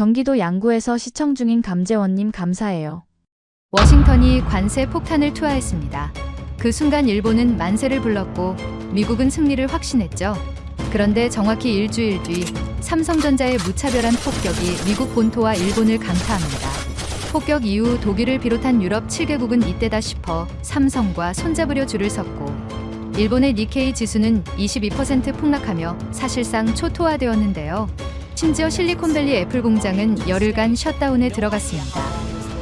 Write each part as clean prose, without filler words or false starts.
경기도 양구에서 시청 중인 감재원님 감사해요. 워싱턴이 관세 폭탄을 투하했습니다. 그 순간 일본은 만세를 불렀고 미국은 승리를 확신했죠. 그런데 정확히 일주일 뒤 삼성전자의 무차별한 폭격이 미국 본토와 일본을 강타합니다. 폭격 이후 독일을 비롯한 유럽 7개국은 이때다 싶어 삼성과 손잡으려 줄을 섰고 일본의 니케이 지수는 22% 폭락하며 사실상 초토화되었는데요. 심지어 실리콘밸리 애플 공장은 열흘간 셧다운에 들어갔습니다.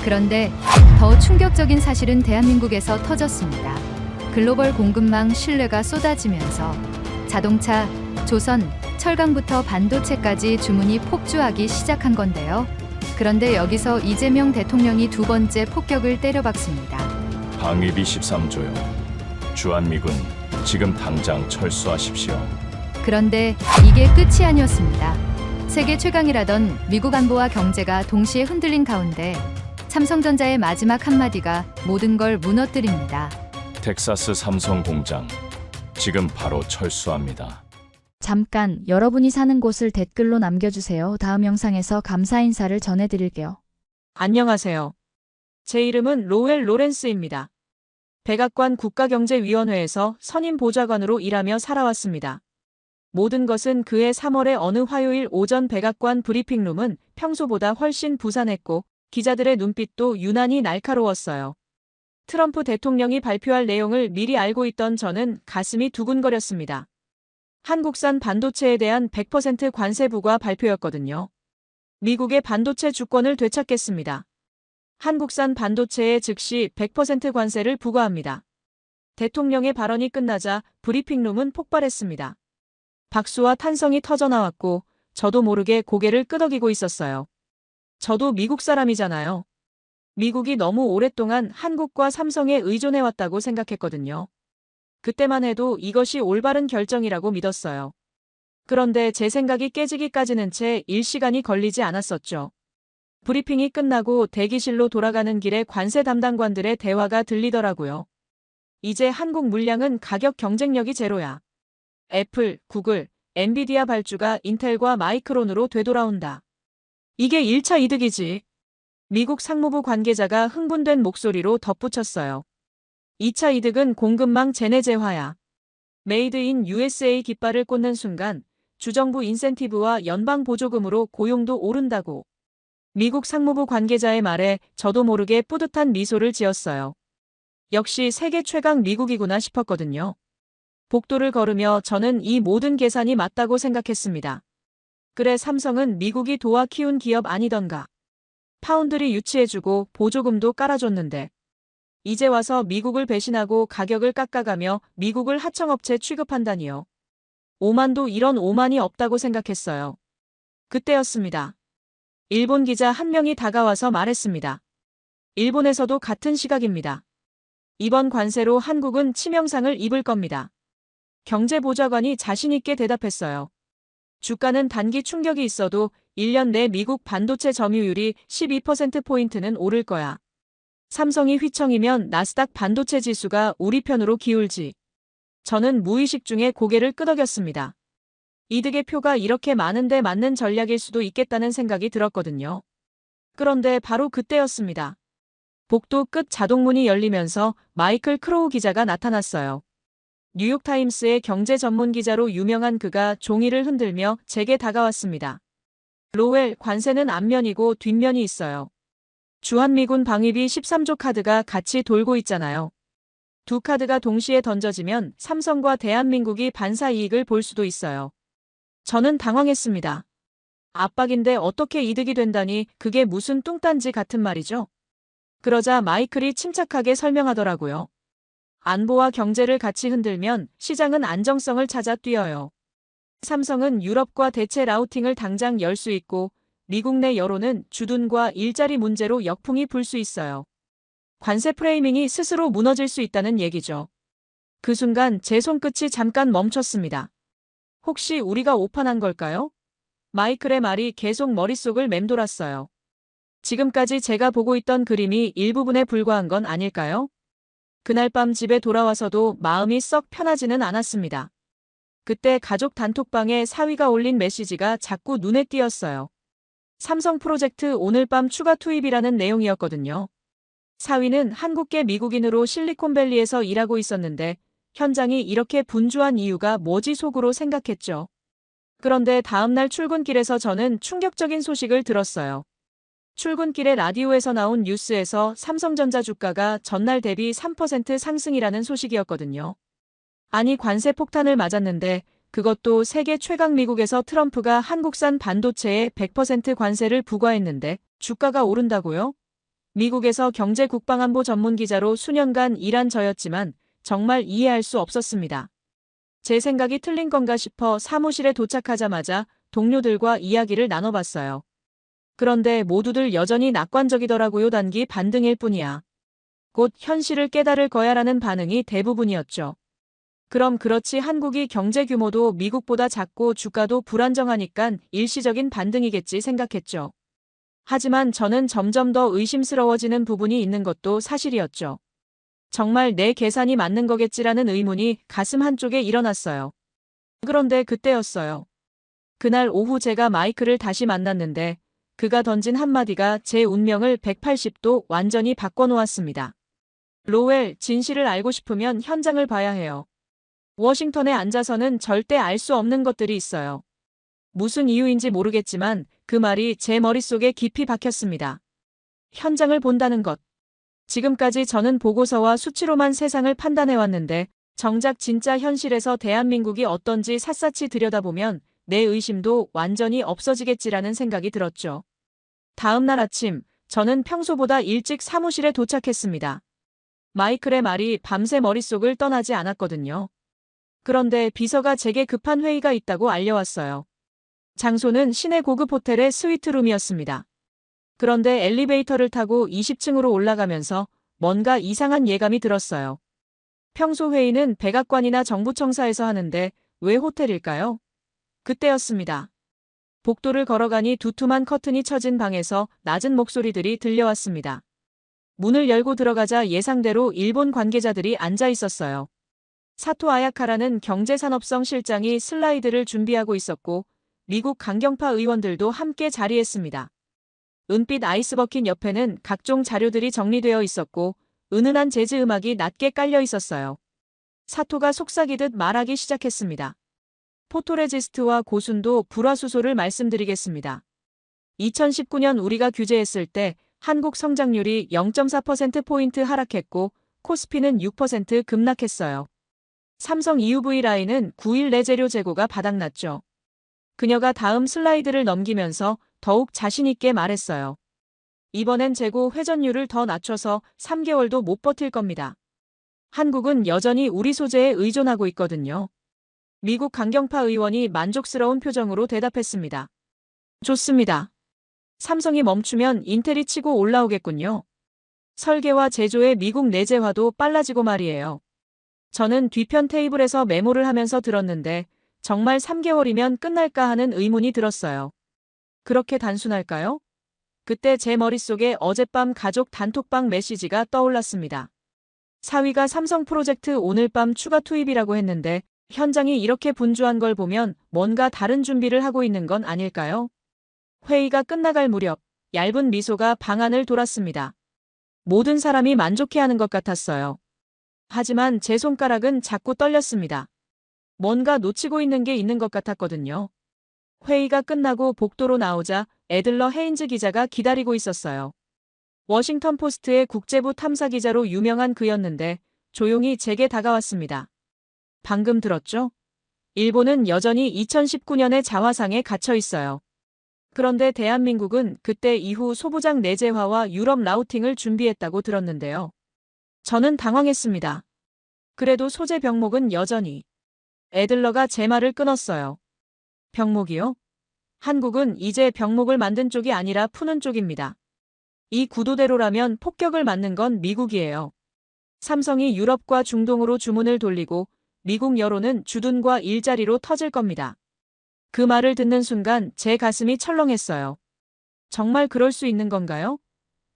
그런데 더 충격적인 사실은 대한민국에서 터졌습니다. 글로벌 공급망 신뢰가 쏟아지면서 자동차, 조선, 철강부터 반도체까지 주문이 폭주하기 시작한 건데요. 그런데 여기서 이재명 대통령이 두 번째 폭격을 때려박습니다. 방위비 13조요. 주한미군 지금 당장 철수하십시오. 그런데 이게 끝이 아니었습니다. 세계 최강이라던 미국 안보와 경제가 동시에 흔들린 가운데 삼성전자의 마지막 한마디가 모든 걸 무너뜨립니다. 텍사스 삼성 공장 지금 바로 철수합니다. 잠깐 여러분이 사는 곳을 댓글로 남겨주세요. 다음 영상에서 감사 인사를 전해드릴게요. 안녕하세요. 제 이름은 로웰 로렌스입니다. 백악관 국가경제위원회에서 선임 보좌관으로 일하며 살아왔습니다. 모든 것은 그해 3월의 어느 화요일 오전 백악관 브리핑룸은 평소보다 훨씬 부산했고 기자들의 눈빛도 유난히 날카로웠어요. 트럼프 대통령이 발표할 내용을 미리 알고 있던 저는 가슴이 두근거렸습니다. 한국산 반도체에 대한 100% 관세 부과 발표였거든요. 미국의 반도체 주권을 되찾겠습니다. 한국산 반도체에 즉시 100% 관세를 부과합니다. 대통령의 발언이 끝나자 브리핑룸은 폭발했습니다. 박수와 탄성이 터져나왔고 저도 모르게 고개를 끄덕이고 있었어요. 저도 미국 사람이잖아요. 미국이 너무 오랫동안 한국과 삼성에 의존해왔다고 생각했거든요. 그때만 해도 이것이 올바른 결정이라고 믿었어요. 그런데 제 생각이 깨지기까지는 채 1시간이 걸리지 않았었죠. 브리핑이 끝나고 대기실로 돌아가는 길에 관세 담당관들의 대화가 들리더라고요. 이제 한국 물량은 가격 경쟁력이 제로야. 애플, 구글, 엔비디아 발주가 인텔과 마이크론으로 되돌아온다. 이게 1차 이득이지. 미국 상무부 관계자가 흥분된 목소리로 덧붙였어요. 2차 이득은 공급망 재내재화야. 메이드 인 USA 깃발을 꽂는 순간 주정부 인센티브와 연방 보조금으로 고용도 오른다고. 미국 상무부 관계자의 말에 저도 모르게 뿌듯한 미소를 지었어요. 역시 세계 최강 미국이구나 싶었거든요. 복도를 걸으며 저는 이 모든 계산이 맞다고 생각했습니다. 그래 삼성은 미국이 도와 키운 기업 아니던가. 파운드리 유치해주고 보조금도 깔아줬는데. 이제 와서 미국을 배신하고 가격을 깎아가며 미국을 하청업체 취급한다니요. 오만도 이런 오만이 없다고 생각했어요. 그때였습니다. 일본 기자 한 명이 다가와서 말했습니다. 일본에서도 같은 시각입니다. 이번 관세로 한국은 치명상을 입을 겁니다. 경제보좌관이 자신있게 대답했어요. 주가는 단기 충격이 있어도 1년 내 미국 반도체 점유율이 12%포인트는 오를 거야. 삼성이 휘청이면 나스닥 반도체 지수가 우리 편으로 기울지. 저는 무의식 중에 고개를 끄덕였습니다. 이득의 표가 이렇게 많은데 맞는 전략일 수도 있겠다는 생각이 들었거든요. 그런데 바로 그때였습니다. 복도 끝 자동문이 열리면서 마이클 크로우 기자가 나타났어요. 뉴욕타임스의 경제 전문 기자로 유명한 그가 종이를 흔들며 제게 다가왔습니다. 로웰, 관세는 앞면이고 뒷면이 있어요. 주한미군 방위비 13조 카드가 같이 돌고 있잖아요. 두 카드가 동시에 던져지면 삼성과 대한민국이 반사 이익을 볼 수도 있어요. 저는 당황했습니다. 압박인데 어떻게 이득이 된다니 그게 무슨 뚱딴지 같은 말이죠? 그러자 마이클이 침착하게 설명하더라고요. 안보와 경제를 같이 흔들면 시장은 안정성을 찾아 뛰어요. 삼성은 유럽과 대체 라우팅을 당장 열 수 있고 미국 내 여론은 주둔과 일자리 문제로 역풍이 불 수 있어요. 관세 프레이밍이 스스로 무너질 수 있다는 얘기죠. 그 순간 제 손끝이 잠깐 멈췄습니다. 혹시 우리가 오판한 걸까요? 마이클의 말이 계속 머릿속을 맴돌았어요. 지금까지 제가 보고 있던 그림이 일부분에 불과한 건 아닐까요? 그날 밤 집에 돌아와서도 마음이 썩 편하지는 않았습니다. 그때 가족 단톡방에 사위가 올린 메시지가 자꾸 눈에 띄었어요. 삼성 프로젝트 오늘 밤 추가 투입이라는 내용이었거든요. 사위는 한국계 미국인으로 실리콘밸리에서 일하고 있었는데 현장이 이렇게 분주한 이유가 뭐지 속으로 생각했죠. 그런데 다음날 출근길에서 저는 충격적인 소식을 들었어요. 출근길에 라디오에서 나온 뉴스에서 삼성전자 주가가 전날 대비 3% 상승이라는 소식이었거든요. 아니 관세 폭탄을 맞았는데 그것도 세계 최강 미국에서 트럼프가 한국산 반도체에 100% 관세를 부과했는데 주가가 오른다고요? 미국에서 경제 국방안보 전문 기자로 수년간 일한 저였지만 정말 이해할 수 없었습니다. 제 생각이 틀린 건가 싶어 사무실에 도착하자마자 동료들과 이야기를 나눠봤어요. 그런데 모두들 여전히 낙관적이더라고요. 단기 반등일 뿐이야. 곧 현실을 깨달을 거야라는 반응이 대부분이었죠. 그럼 그렇지 한국이 경제 규모도 미국보다 작고 주가도 불안정하니깐 일시적인 반등이겠지 생각했죠. 하지만 저는 점점 더 의심스러워지는 부분이 있는 것도 사실이었죠. 정말 내 계산이 맞는 거겠지라는 의문이 가슴 한쪽에 일어났어요. 그런데 그때였어요. 그날 오후 제가 마이크를 다시 만났는데 그가 던진 한마디가 제 운명을 180도 완전히 바꿔놓았습니다. 로웰, 진실을 알고 싶으면 현장을 봐야 해요. 워싱턴에 앉아서는 절대 알 수 없는 것들이 있어요. 무슨 이유인지 모르겠지만 그 말이 제 머릿속에 깊이 박혔습니다. 현장을 본다는 것. 지금까지 저는 보고서와 수치로만 세상을 판단해왔는데 정작 진짜 현실에서 대한민국이 어떤지 샅샅이 들여다보면 내 의심도 완전히 없어지겠지라는 생각이 들었죠. 다음 날 아침, 저는 평소보다 일찍 사무실에 도착했습니다. 마이클의 말이 밤새 머릿속을 떠나지 않았거든요. 그런데 비서가 제게 급한 회의가 있다고 알려왔어요. 장소는 시내 고급 호텔의 스위트룸이었습니다. 그런데 엘리베이터를 타고 20층으로 올라가면서 뭔가 이상한 예감이 들었어요. 평소 회의는 백악관이나 정부청사에서 하는데 왜 호텔일까요? 그때였습니다. 복도를 걸어가니 두툼한 커튼이 쳐진 방에서 낮은 목소리들이 들려왔습니다. 문을 열고 들어가자 예상대로 일본 관계자들이 앉아 있었어요. 사토 아야카라는 경제산업성 실장이 슬라이드를 준비하고 있었고 미국 강경파 의원들도 함께 자리했습니다. 은빛 아이스버킷 옆에는 각종 자료들이 정리되어 있었고 은은한 재즈 음악이 낮게 깔려 있었어요. 사토가 속삭이듯 말하기 시작했습니다. 포토레지스트와 고순도 불화수소를 말씀드리겠습니다. 2019년 우리가 규제했을 때 한국 성장률이 0.4%포인트 하락했고 코스피는 6% 급락했어요. 삼성 EUV 라인은 9일 내 재료 재고가 바닥났죠. 그녀가 다음 슬라이드를 넘기면서 더욱 자신있게 말했어요. 이번엔 재고 회전율을 더 낮춰서 3개월도 못 버틸 겁니다. 한국은 여전히 우리 소재에 의존하고 있거든요. 미국 강경파 의원이 만족스러운 표정으로 대답했습니다. 좋습니다. 삼성이 멈추면 인텔이 치고 올라오겠군요. 설계와 제조의 미국 내재화도 빨라지고 말이에요. 저는 뒤편 테이블에서 메모를 하면서 들었는데 정말 3개월이면 끝날까 하는 의문이 들었어요. 그렇게 단순할까요? 그때 제 머릿속에 어젯밤 가족 단톡방 메시지가 떠올랐습니다. 사위가 삼성 프로젝트 오늘 밤 추가 투입이라고 했는데 현장이 이렇게 분주한 걸 보면 뭔가 다른 준비를 하고 있는 건 아닐까요? 회의가 끝나갈 무렵 얇은 미소가 방 안을 돌았습니다. 모든 사람이 만족해하는 것 같았어요. 하지만 제 손가락은 자꾸 떨렸습니다. 뭔가 놓치고 있는 게 있는 것 같았거든요. 회의가 끝나고 복도로 나오자 애들러 헤인즈 기자가 기다리고 있었어요. 워싱턴 포스트의 국제부 탐사 기자로 유명한 그였는데 조용히 제게 다가왔습니다. 방금 들었죠? 일본은 여전히 2019년의 자화상에 갇혀 있어요. 그런데 대한민국은 그때 이후 소부장 내재화와 유럽 라우팅을 준비했다고 들었는데요. 저는 당황했습니다. 그래도 소재 병목은 여전히. 애들러가 제 말을 끊었어요. 병목이요? 한국은 이제 병목을 만든 쪽이 아니라 푸는 쪽입니다. 이 구도대로라면 폭격을 맞는 건 미국이에요. 삼성이 유럽과 중동으로 주문을 돌리고 미국 여론은 주둔과 일자리로 터질 겁니다. 그 말을 듣는 순간 제 가슴이 철렁했어요. 정말 그럴 수 있는 건가요?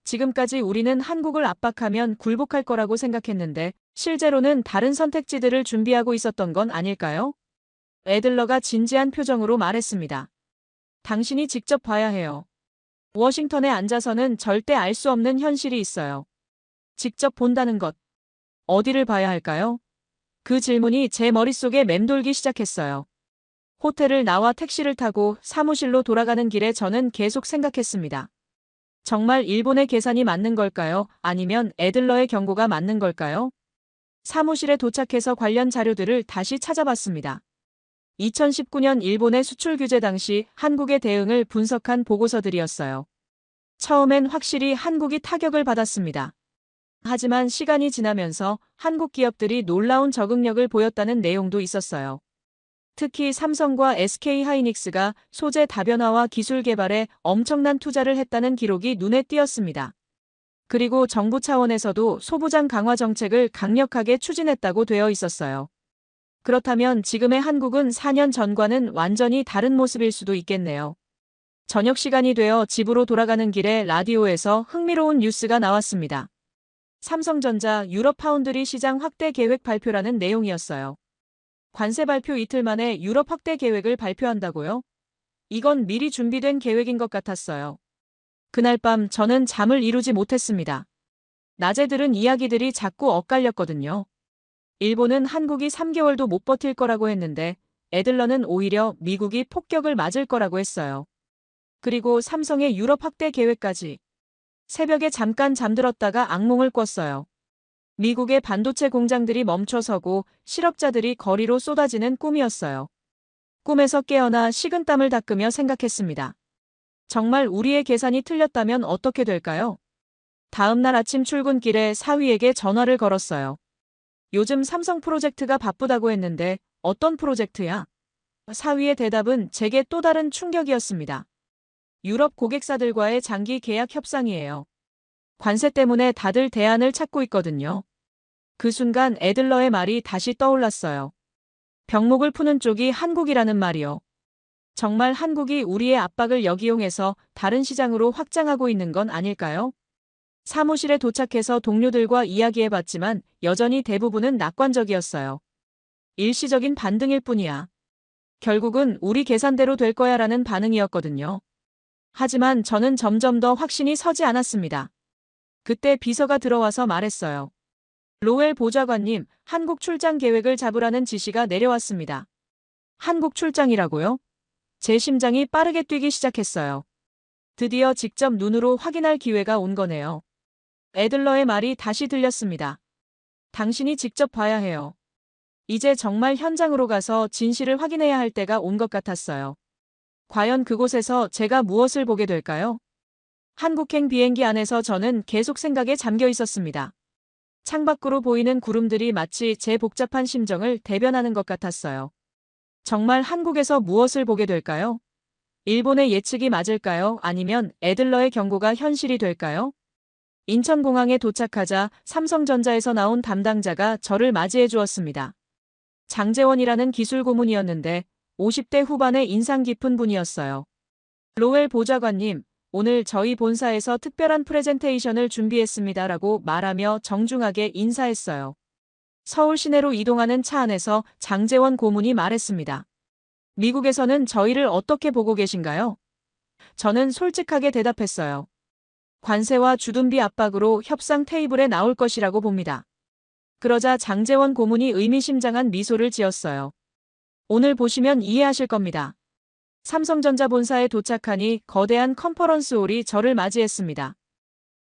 지금까지 우리는 한국을 압박하면 굴복할 거라고 생각했는데 실제로는 다른 선택지들을 준비하고 있었던 건 아닐까요? 애들러가 진지한 표정으로 말했습니다. 당신이 직접 봐야 해요. 워싱턴에 앉아서는 절대 알 수 없는 현실이 있어요. 직접 본다는 것. 어디를 봐야 할까요? 그 질문이 제 머릿속에 맴돌기 시작했어요. 호텔을 나와 택시를 타고 사무실로 돌아가는 길에 저는 계속 생각했습니다. 정말 일본의 계산이 맞는 걸까요? 아니면 애들러의 경고가 맞는 걸까요? 사무실에 도착해서 관련 자료들을 다시 찾아봤습니다. 2019년 일본의 수출 규제 당시 한국의 대응을 분석한 보고서들이었어요. 처음엔 확실히 한국이 타격을 받았습니다. 하지만 시간이 지나면서 한국 기업들이 놀라운 적응력을 보였다는 내용도 있었어요. 특히 삼성과 SK하이닉스가 소재 다변화와 기술 개발에 엄청난 투자를 했다는 기록이 눈에 띄었습니다. 그리고 정부 차원에서도 소부장 강화 정책을 강력하게 추진했다고 되어 있었어요. 그렇다면 지금의 한국은 4년 전과는 완전히 다른 모습일 수도 있겠네요. 저녁 시간이 되어 집으로 돌아가는 길에 라디오에서 흥미로운 뉴스가 나왔습니다. 삼성전자 유럽 파운드리 시장 확대 계획 발표라는 내용이었어요. 관세 발표 이틀 만에 유럽 확대 계획을 발표한다고요? 이건 미리 준비된 계획인 것 같았어요. 그날 밤 저는 잠을 이루지 못했습니다. 낮에 들은 이야기들이 자꾸 엇갈렸거든요. 일본은 한국이 3개월도 못 버틸 거라고 했는데 애들러는 오히려 미국이 폭격을 맞을 거라고 했어요. 그리고 삼성의 유럽 확대 계획까지. 새벽에 잠깐 잠들었다가 악몽을 꿨어요. 미국의 반도체 공장들이 멈춰서고 실업자들이 거리로 쏟아지는 꿈이었어요. 꿈에서 깨어나 식은땀을 닦으며 생각했습니다. 정말 우리의 계산이 틀렸다면 어떻게 될까요? 다음 날 아침 출근길에 사위에게 전화를 걸었어요. 요즘 삼성 프로젝트가 바쁘다고 했는데 어떤 프로젝트야? 사위의 대답은 제게 또 다른 충격이었습니다. 유럽 고객사들과의 장기 계약 협상이에요. 관세 때문에 다들 대안을 찾고 있거든요. 그 순간 애들러의 말이 다시 떠올랐어요. 병목을 푸는 쪽이 한국이라는 말이요. 정말 한국이 우리의 압박을 역이용해서 다른 시장으로 확장하고 있는 건 아닐까요? 사무실에 도착해서 동료들과 이야기해봤지만 여전히 대부분은 낙관적이었어요. 일시적인 반등일 뿐이야. 결국은 우리 계산대로 될 거야 라는 반응이었거든요. 하지만 저는 점점 더 확신이 서지 않았습니다. 그때 비서가 들어와서 말했어요. 로웰 보좌관님, 한국 출장 계획을 잡으라는 지시가 내려왔습니다. 한국 출장이라고요? 제 심장이 빠르게 뛰기 시작했어요. 드디어 직접 눈으로 확인할 기회가 온 거네요. 애들러의 말이 다시 들렸습니다. 당신이 직접 봐야 해요. 이제 정말 현장으로 가서 진실을 확인해야 할 때가 온 것 같았어요. 과연 그곳에서 제가 무엇을 보게 될까요? 한국행 비행기 안에서 저는 계속 생각에 잠겨 있었습니다. 창밖으로 보이는 구름들이 마치 제 복잡한 심정을 대변하는 것 같았어요. 정말 한국에서 무엇을 보게 될까요? 일본의 예측이 맞을까요? 아니면 애들러의 경고가 현실이 될까요? 인천공항에 도착하자 삼성전자에서 나온 담당자가 저를 맞이해 주었습니다. 장재원이라는 기술 고문이었는데 50대 후반의 인상 깊은 분이었어요. 로웰 보좌관님, 오늘 저희 본사에서 특별한 프레젠테이션을 준비했습니다라고 말하며 정중하게 인사했어요. 서울 시내로 이동하는 차 안에서 장재원 고문이 말했습니다. 미국에서는 저희를 어떻게 보고 계신가요? 저는 솔직하게 대답했어요. 관세와 주둔비 압박으로 협상 테이블에 나올 것이라고 봅니다. 그러자 장재원 고문이 의미심장한 미소를 지었어요. 오늘 보시면 이해하실 겁니다. 삼성전자 본사에 도착하니 거대한 컨퍼런스홀이 저를 맞이했습니다.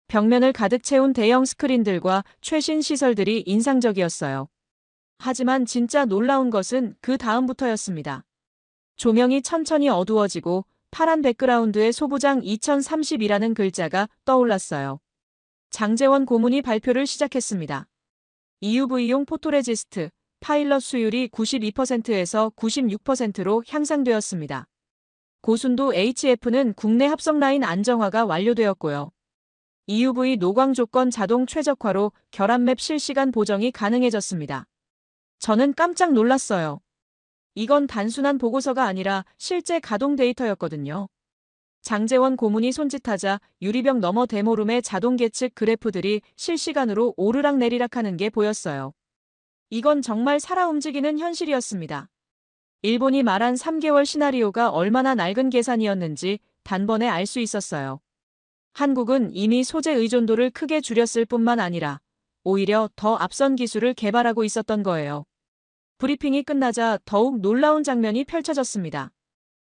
벽면을 가득 채운 대형 스크린들과 최신 시설들이 인상적이었어요. 하지만 진짜 놀라운 것은 그 다음부터였습니다. 조명이 천천히 어두워지고 파란 백그라운드에 소부장 2030이라는 글자가 떠올랐어요. 장재원 고문이 발표를 시작했습니다. EUV용 포토레지스트, 파일럿 수율이 92%에서 96%로 향상되었습니다. 고순도 HF는 국내 합성 라인 안정화가 완료되었고요. EUV 노광 조건 자동 최적화로 결합 맵 실시간 보정이 가능해졌습니다. 저는 깜짝 놀랐어요. 이건 단순한 보고서가 아니라 실제 가동 데이터였거든요. 장재원 고문이 손짓하자 유리병 너머 데모룸의 자동 계측 그래프들이 실시간으로 오르락내리락 하는 게 보였어요. 이건 정말 살아 움직이는 현실이었습니다. 일본이 말한 3개월 시나리오가 얼마나 낡은 계산이었는지 단번에 알 수 있었어요. 한국은 이미 소재 의존도를 크게 줄였을 뿐만 아니라 오히려 더 앞선 기술을 개발하고 있었던 거예요. 브리핑이 끝나자 더욱 놀라운 장면이 펼쳐졌습니다.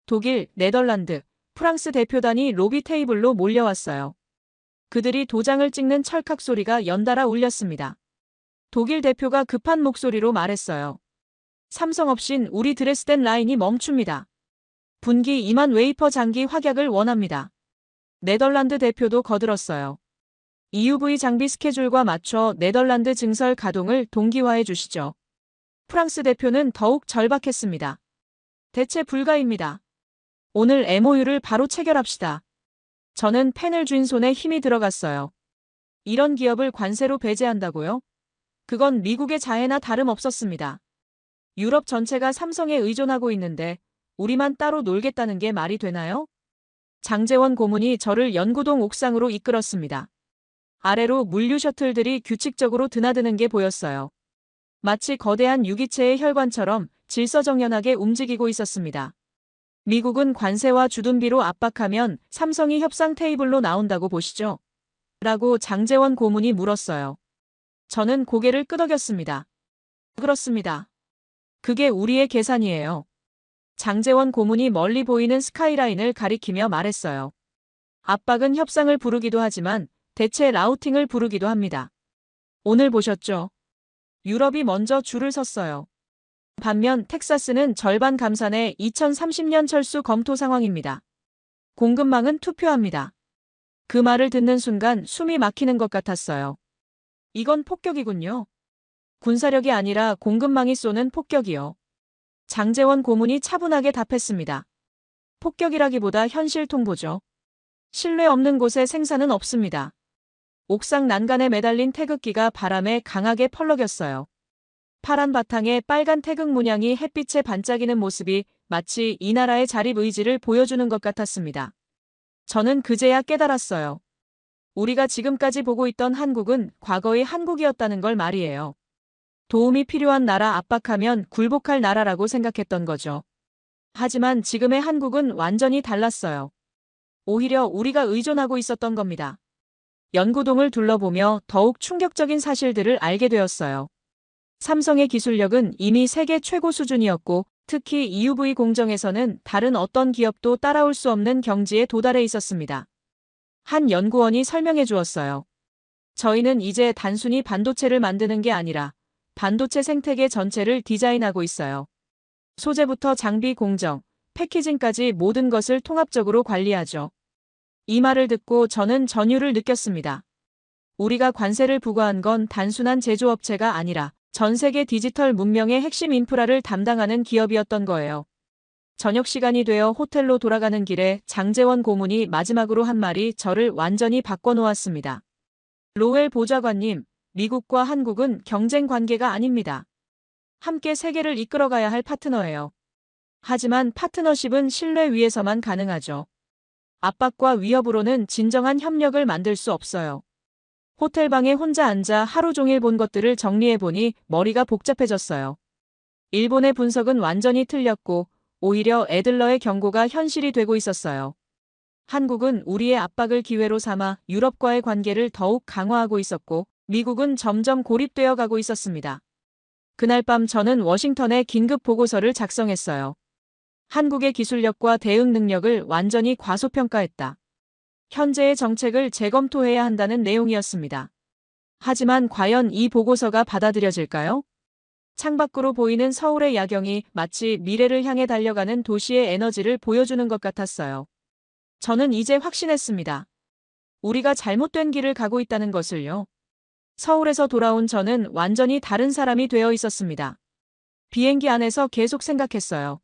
독일, 네덜란드, 프랑스 대표단이 로비 테이블로 몰려왔어요. 그들이 도장을 찍는 찰칵 소리가 연달아 울렸습니다. 독일 대표가 급한 목소리로 말했어요. 삼성 없인 우리 드레스덴 라인이 멈춥니다. 분기 2만 웨이퍼 장기 확약을 원합니다. 네덜란드 대표도 거들었어요. EUV 장비 스케줄과 맞춰 네덜란드 증설 가동을 동기화해 주시죠. 프랑스 대표는 더욱 절박했습니다. 대체 불가입니다. 오늘 MOU를 바로 체결합시다. 저는 펜을 쥔 손에 힘이 들어갔어요. 이런 기업을 관세로 배제한다고요? 그건 미국의 자해나 다름없었습니다. 유럽 전체가 삼성에 의존하고 있는데 우리만 따로 놀겠다는 게 말이 되나요? 장제원 고문이 저를 연구동 옥상으로 이끌었습니다. 아래로 물류 셔틀들이 규칙적으로 드나드는 게 보였어요. 마치 거대한 유기체의 혈관처럼 질서정연하게 움직이고 있었습니다. 미국은 관세와 주둔비로 압박하면 삼성이 협상 테이블로 나온다고 보시죠? 라고 장제원 고문이 물었어요. 저는 고개를 끄덕였습니다. 그렇습니다. 그게 우리의 계산이에요. 장제원 고문이 멀리 보이는 스카이라인을 가리키며 말했어요. 압박은 협상을 부르기도 하지만 대체 라우팅을 부르기도 합니다. 오늘 보셨죠? 유럽이 먼저 줄을 섰어요. 반면 텍사스는 절반 감산의 2030년 철수 검토 상황입니다. 공급망은 투표합니다. 그 말을 듣는 순간 숨이 막히는 것 같았어요. 이건 폭격이군요. 군사력이 아니라 공급망이 쏘는 폭격이요. 장제원 고문이 차분하게 답했습니다. 폭격이라기보다 현실 통보죠. 신뢰 없는 곳에 생산은 없습니다. 옥상 난간에 매달린 태극기가 바람에 강하게 펄럭였어요. 파란 바탕에 빨간 태극 문양이 햇빛에 반짝이는 모습이 마치 이 나라의 자립 의지를 보여주는 것 같았습니다. 저는 그제야 깨달았어요. 우리가 지금까지 보고 있던 한국은 과거의 한국이었다는 걸 말이에요. 도움이 필요한 나라 압박하면 굴복할 나라라고 생각했던 거죠. 하지만 지금의 한국은 완전히 달랐어요. 오히려 우리가 의존하고 있었던 겁니다. 연구동을 둘러보며 더욱 충격적인 사실들을 알게 되었어요. 삼성의 기술력은 이미 세계 최고 수준이었고 특히 EUV 공정에서는 다른 어떤 기업도 따라올 수 없는 경지에 도달해 있었습니다. 한 연구원이 설명해 주었어요. 저희는 이제 단순히 반도체를 만드는 게 아니라 반도체 생태계 전체를 디자인하고 있어요. 소재부터 장비 공정, 패키징까지 모든 것을 통합적으로 관리하죠. 이 말을 듣고 저는 전율을 느꼈습니다. 우리가 관세를 부과한 건 단순한 제조업체가 아니라 전 세계 디지털 문명의 핵심 인프라를 담당하는 기업이었던 거예요. 저녁 시간이 되어 호텔로 돌아가는 길에 장제원 고문이 마지막으로 한 말이 저를 완전히 바꿔놓았습니다. 로웰 보좌관님, 미국과 한국은 경쟁 관계가 아닙니다. 함께 세계를 이끌어가야 할 파트너예요. 하지만 파트너십은 신뢰 위에서만 가능하죠. 압박과 위협으로는 진정한 협력을 만들 수 없어요. 호텔방에 혼자 앉아 하루 종일 본 것들을 정리해보니 머리가 복잡해졌어요. 일본의 분석은 완전히 틀렸고 오히려 애들러의 경고가 현실이 되고 있었어요. 한국은 우리의 압박을 기회로 삼아 유럽과의 관계를 더욱 강화하고 있었고 미국은 점점 고립되어 가고 있었습니다. 그날 밤 저는 워싱턴에 긴급 보고서를 작성했어요. 한국의 기술력과 대응 능력을 완전히 과소평가했다. 현재의 정책을 재검토해야 한다는 내용이었습니다. 하지만 과연 이 보고서가 받아들여질까요? 창밖으로 보이는 서울의 야경이 마치 미래를 향해 달려가는 도시의 에너지를 보여주는 것 같았어요. 저는 이제 확신했습니다. 우리가 잘못된 길을 가고 있다는 것을요. 서울에서 돌아온 저는 완전히 다른 사람이 되어 있었습니다. 비행기 안에서 계속 생각했어요.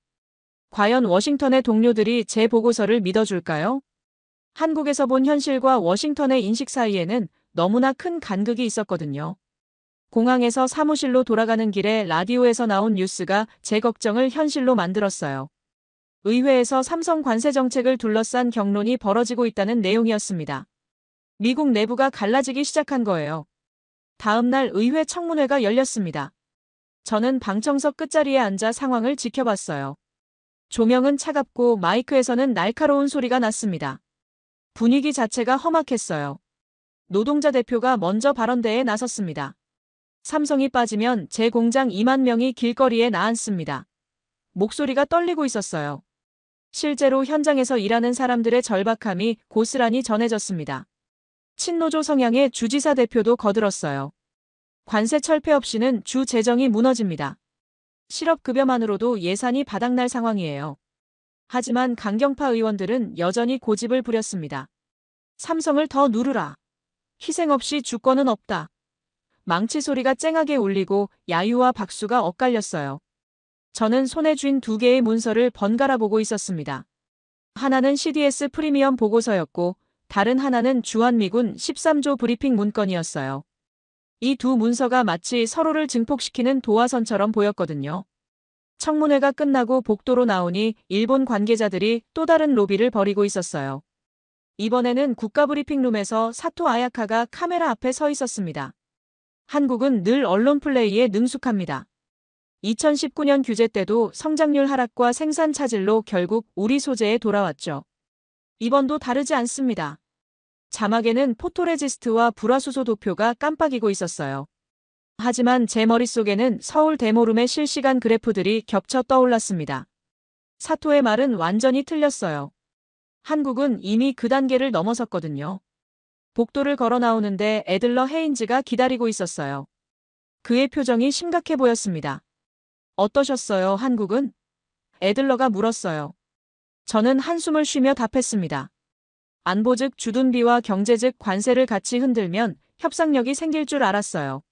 과연 워싱턴의 동료들이 제 보고서를 믿어줄까요? 한국에서 본 현실과 워싱턴의 인식 사이에는 너무나 큰 간극이 있었거든요. 공항에서 사무실로 돌아가는 길에 라디오에서 나온 뉴스가 제 걱정을 현실로 만들었어요. 의회에서 삼성 관세 정책을 둘러싼 경론이 벌어지고 있다는 내용이었습니다. 미국 내부가 갈라지기 시작한 거예요. 다음 날 의회 청문회가 열렸습니다. 저는 방청석 끝자리에 앉아 상황을 지켜봤어요. 조명은 차갑고 마이크에서는 날카로운 소리가 났습니다. 분위기 자체가 험악했어요. 노동자 대표가 먼저 발언대에 나섰습니다. 삼성이 빠지면 제 공장 2만 명이 길거리에 나앉습니다. 목소리가 떨리고 있었어요. 실제로 현장에서 일하는 사람들의 절박함이 고스란히 전해졌습니다. 친노조 성향의 주지사 대표도 거들었어요. 관세 철폐 없이는 주 재정이 무너집니다. 실업급여만으로도 예산이 바닥날 상황이에요. 하지만 강경파 의원들은 여전히 고집을 부렸습니다. 삼성을 더 누르라. 희생 없이 주권은 없다. 망치 소리가 쨍하게 울리고 야유와 박수가 엇갈렸어요. 저는 손에 쥔 두 개의 문서를 번갈아 보고 있었습니다. 하나는 CDS 프리미엄 보고서였고 다른 하나는 주한미군 13조 브리핑 문건이었어요. 이 두 문서가 마치 서로를 증폭시키는 도화선처럼 보였거든요. 청문회가 끝나고 복도로 나오니 일본 관계자들이 또 다른 로비를 벌이고 있었어요. 이번에는 국가브리핑룸에서 사토 아야카가 카메라 앞에 서 있었습니다. 한국은 늘 언론 플레이에 능숙합니다. 2019년 규제 때도 성장률 하락과 생산 차질로 결국 우리 소재에 돌아왔죠. 이번도 다르지 않습니다. 자막에는 포토레지스트와 불화수소 도표가 깜빡이고 있었어요. 하지만 제 머릿속에는 서울 데모룸의 실시간 그래프들이 겹쳐 떠올랐습니다. 사토의 말은 완전히 틀렸어요. 한국은 이미 그 단계를 넘어섰거든요. 복도를 걸어 나오는데 애들러 헤인즈가 기다리고 있었어요. 그의 표정이 심각해 보였습니다. 어떠셨어요, 한국은? 애들러가 물었어요. 저는 한숨을 쉬며 답했습니다. 안보 즉 주둔비와 경제 즉 관세를 같이 흔들면 협상력이 생길 줄 알았어요.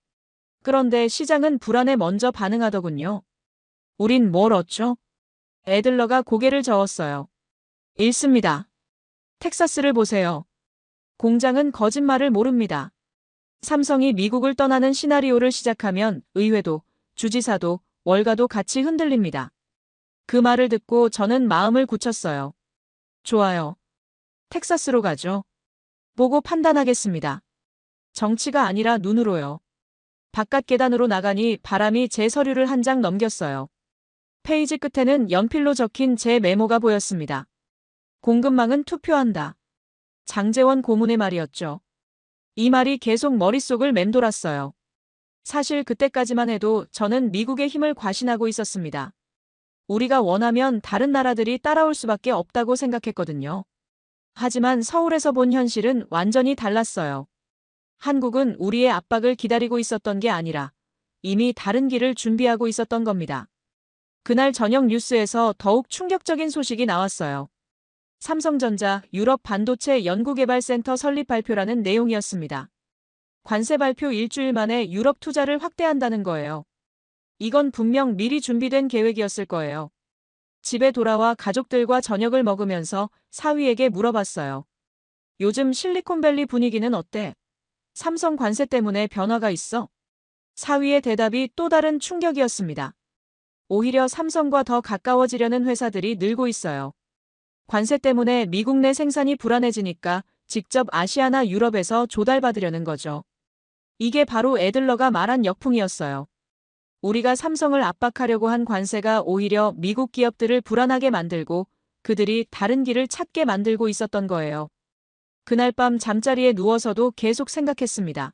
그런데 시장은 불안에 먼저 반응하더군요. 우린 뭘 얻죠? 애들러가 고개를 저었어요. 읽습니다. 텍사스를 보세요. 공장은 거짓말을 모릅니다. 삼성이 미국을 떠나는 시나리오를 시작하면 의회도, 주지사도, 월가도 같이 흔들립니다. 그 말을 듣고 저는 마음을 굳혔어요. 좋아요. 텍사스로 가죠. 보고 판단하겠습니다. 정치가 아니라 눈으로요. 바깥 계단으로 나가니 바람이 제 서류를 한 장 넘겼어요. 페이지 끝에는 연필로 적힌 제 메모가 보였습니다. 공급망은 투표한다. 장제원 고문의 말이었죠. 이 말이 계속 머릿속을 맴돌았어요. 사실 그때까지만 해도 저는 미국의 힘을 과신하고 있었습니다. 우리가 원하면 다른 나라들이 따라올 수밖에 없다고 생각했거든요. 하지만 서울에서 본 현실은 완전히 달랐어요. 한국은 우리의 압박을 기다리고 있었던 게 아니라 이미 다른 길을 준비하고 있었던 겁니다. 그날 저녁 뉴스에서 더욱 충격적인 소식이 나왔어요. 삼성전자 유럽 반도체 연구개발센터 설립 발표라는 내용이었습니다. 관세 발표 일주일 만에 유럽 투자를 확대한다는 거예요. 이건 분명 미리 준비된 계획이었을 거예요. 집에 돌아와 가족들과 저녁을 먹으면서 사위에게 물어봤어요. 요즘 실리콘밸리 분위기는 어때? 삼성 관세 때문에 변화가 있어? 사위의 대답이 또 다른 충격이었습니다. 오히려 삼성과 더 가까워지려는 회사들이 늘고 있어요. 관세 때문에 미국 내 생산이 불안해지니까 직접 아시아나 유럽에서 조달받으려는 거죠. 이게 바로 애들러가 말한 역풍이었어요. 우리가 삼성을 압박하려고 한 관세가 오히려 미국 기업들을 불안하게 만들고 그들이 다른 길을 찾게 만들고 있었던 거예요. 그날 밤 잠자리에 누워서도 계속 생각했습니다.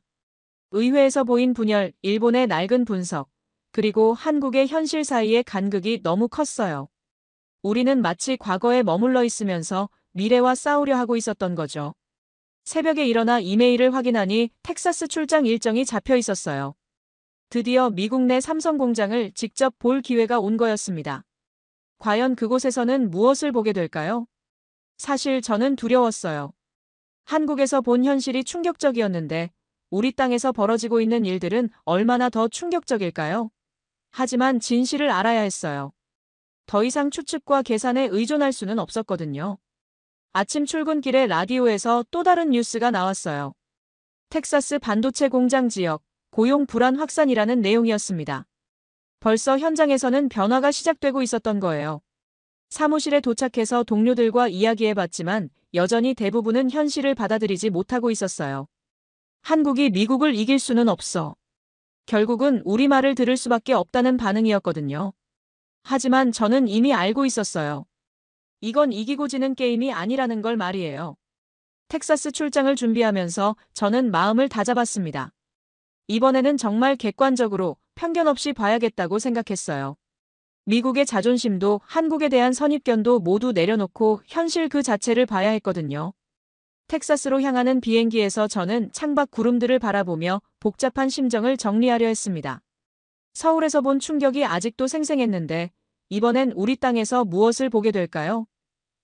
의회에서 보인 분열, 일본의 낡은 분석, 그리고 한국의 현실 사이의 간극이 너무 컸어요. 우리는 마치 과거에 머물러 있으면서 미래와 싸우려 하고 있었던 거죠. 새벽에 일어나 이메일을 확인하니 텍사스 출장 일정이 잡혀 있었어요. 드디어 미국 내 삼성 공장을 직접 볼 기회가 온 거였습니다. 과연 그곳에서는 무엇을 보게 될까요? 사실 저는 두려웠어요. 한국에서 본 현실이 충격적이었는데 우리 땅에서 벌어지고 있는 일들은 얼마나 더 충격적일까요? 하지만 진실을 알아야 했어요. 더 이상 추측과 계산에 의존할 수는 없었거든요. 아침 출근길에 라디오에서 또 다른 뉴스가 나왔어요. 텍사스 반도체 공장 지역, 고용 불안 확산이라는 내용이었습니다. 벌써 현장에서는 변화가 시작되고 있었던 거예요. 사무실에 도착해서 동료들과 이야기해봤지만 여전히 대부분은 현실을 받아들이지 못하고 있었어요. 한국이 미국을 이길 수는 없어. 결국은 우리 말을 들을 수밖에 없다는 반응이었거든요. 하지만 저는 이미 알고 있었어요. 이건 이기고 지는 게임이 아니라는 걸 말이에요. 텍사스 출장을 준비하면서 저는 마음을 다잡았습니다. 이번에는 정말 객관적으로 편견 없이 봐야겠다고 생각했어요. 미국의 자존심도 한국에 대한 선입견도 모두 내려놓고 현실 그 자체를 봐야 했거든요. 텍사스로 향하는 비행기에서 저는 창밖 구름들을 바라보며 복잡한 심정을 정리하려 했습니다. 서울에서 본 충격이 아직도 생생했는데 이번엔 우리 땅에서 무엇을 보게 될까요?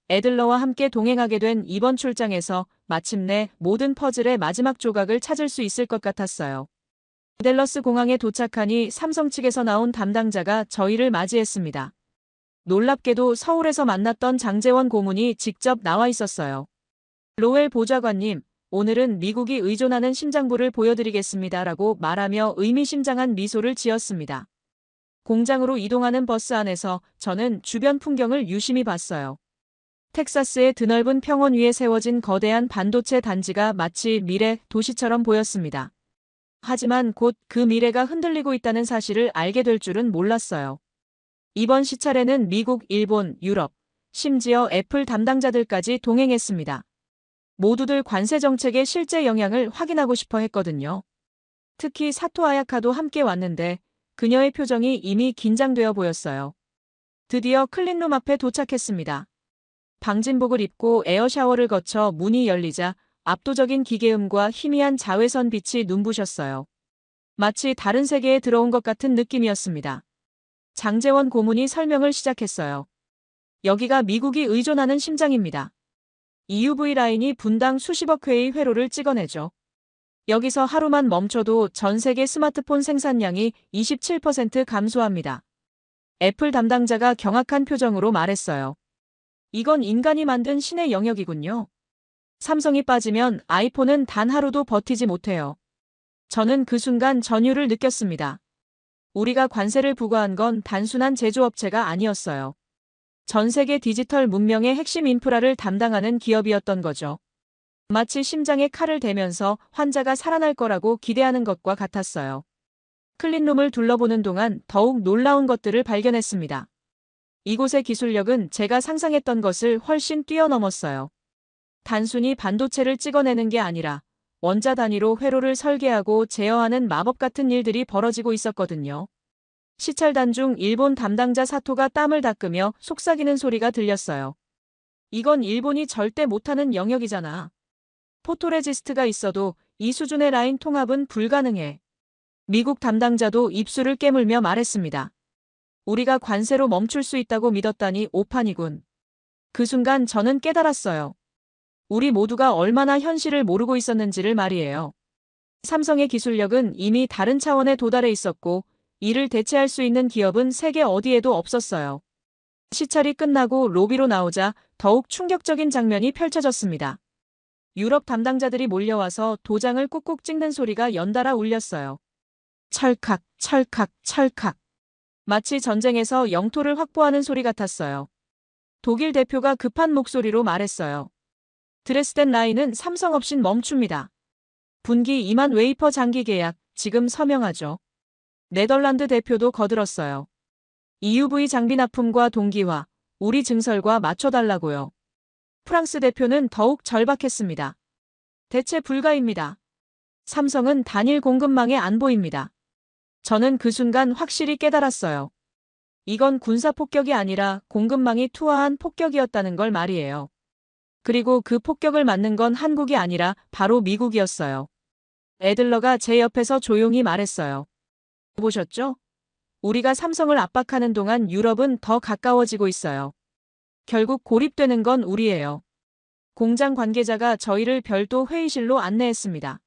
애들러와 함께 동행하게 된 이번 출장에서 마침내 모든 퍼즐의 마지막 조각을 찾을 수 있을 것 같았어요. 댈러스 공항에 도착하니 삼성 측에서 나온 담당자가 저희를 맞이했습니다. 놀랍게도 서울에서 만났던 장제원 고문이 직접 나와 있었어요. 로웰 보좌관님, 오늘은 미국이 의존하는 심장부를 보여드리겠습니다라고 말하며 의미심장한 미소를 지었습니다. 공장으로 이동하는 버스 안에서 저는 주변 풍경을 유심히 봤어요. 텍사스의 드넓은 평원 위에 세워진 거대한 반도체 단지가 마치 미래 도시처럼 보였습니다. 하지만 곧 그 미래가 흔들리고 있다는 사실을 알게 될 줄은 몰랐어요. 이번 시찰에는 미국, 일본, 유럽, 심지어 애플 담당자들까지 동행했습니다. 모두들 관세 정책의 실제 영향을 확인하고 싶어 했거든요. 특히 사토 아야카도 함께 왔는데 그녀의 표정이 이미 긴장되어 보였어요. 드디어 클린룸 앞에 도착했습니다. 방진복을 입고 에어샤워를 거쳐 문이 열리자 압도적인 기계음과 희미한 자외선 빛이 눈부셨어요. 마치 다른 세계에 들어온 것 같은 느낌이었습니다. 장제원 고문이 설명을 시작했어요. 여기가 미국이 의존하는 심장입니다. EUV 라인이 분당 수십억 회의 회로를 찍어내죠. 여기서 하루만 멈춰도 전 세계 스마트폰 생산량이 27% 감소합니다. 애플 담당자가 경악한 표정으로 말했어요. 이건 인간이 만든 신의 영역이군요. 삼성이 빠지면 아이폰은 단 하루도 버티지 못해요. 저는 그 순간 전율을 느꼈습니다. 우리가 관세를 부과한 건 단순한 제조업체가 아니었어요. 전 세계 디지털 문명의 핵심 인프라를 담당하는 기업이었던 거죠. 마치 심장에 칼을 대면서 환자가 살아날 거라고 기대하는 것과 같았어요. 클린룸을 둘러보는 동안 더욱 놀라운 것들을 발견했습니다. 이곳의 기술력은 제가 상상했던 것을 훨씬 뛰어넘었어요. 단순히 반도체를 찍어내는 게 아니라 원자 단위로 회로를 설계하고 제어하는 마법 같은 일들이 벌어지고 있었거든요. 시찰단 중 일본 담당자 사토가 땀을 닦으며 속삭이는 소리가 들렸어요. 이건 일본이 절대 못하는 영역이잖아. 포토레지스트가 있어도 이 수준의 라인 통합은 불가능해. 미국 담당자도 입술을 깨물며 말했습니다. 우리가 관세로 멈출 수 있다고 믿었다니 오판이군. 그 순간 저는 깨달았어요. 우리 모두가 얼마나 현실을 모르고 있었는지를 말이에요. 삼성의 기술력은 이미 다른 차원에 도달해 있었고 이를 대체할 수 있는 기업은 세계 어디에도 없었어요. 시찰이 끝나고 로비로 나오자 더욱 충격적인 장면이 펼쳐졌습니다. 유럽 담당자들이 몰려와서 도장을 꾹꾹 찍는 소리가 연달아 울렸어요. 철칵, 철칵, 철칵. 마치 전쟁에서 영토를 확보하는 소리 같았어요. 독일 대표가 급한 목소리로 말했어요. 드레스덴 라인은 삼성 없인 멈춥니다. 분기 2만 웨이퍼 장기 계약, 지금 서명하죠. 네덜란드 대표도 거들었어요. EUV 장비 납품과 동기화, 우리 증설과 맞춰달라고요. 프랑스 대표는 더욱 절박했습니다. 대체 불가입니다. 삼성은 단일 공급망에 안 보입니다. 저는 그 순간 확실히 깨달았어요. 이건 군사 폭격이 아니라 공급망이 투하한 폭격이었다는 걸 말이에요. 그리고 그 폭격을 맞는 건 한국이 아니라 바로 미국이었어요. 애들러가 제 옆에서 조용히 말했어요. 보셨죠? 우리가 삼성을 압박하는 동안 유럽은 더 가까워지고 있어요. 결국 고립되는 건 우리예요. 공장 관계자가 저희를 별도 회의실로 안내했습니다.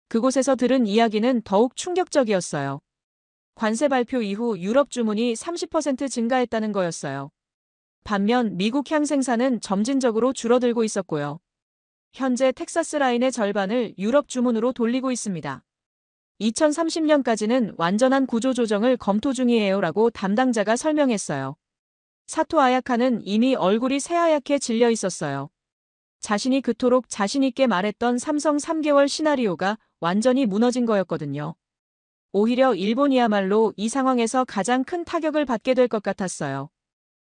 그곳에서 들은 이야기는 더욱 충격적이었어요. 관세 발표 이후 유럽 주문이 30% 증가했다는 거였어요. 반면 미국향 생산은 점진적으로 줄어들고 있었고요. 현재 텍사스 라인의 절반을 유럽 주문으로 돌리고 있습니다. 2030년까지는 완전한 구조 조정을 검토 중이에요 라고 담당자가 설명했어요. 사토 아야카는 이미 얼굴이 새하얗게 질려 있었어요. 자신이 그토록 자신있게 말했던 삼성 3개월 시나리오가 완전히 무너진 거였거든요. 오히려 일본이야말로 이 상황에서 가장 큰 타격을 받게 될 것 같았어요.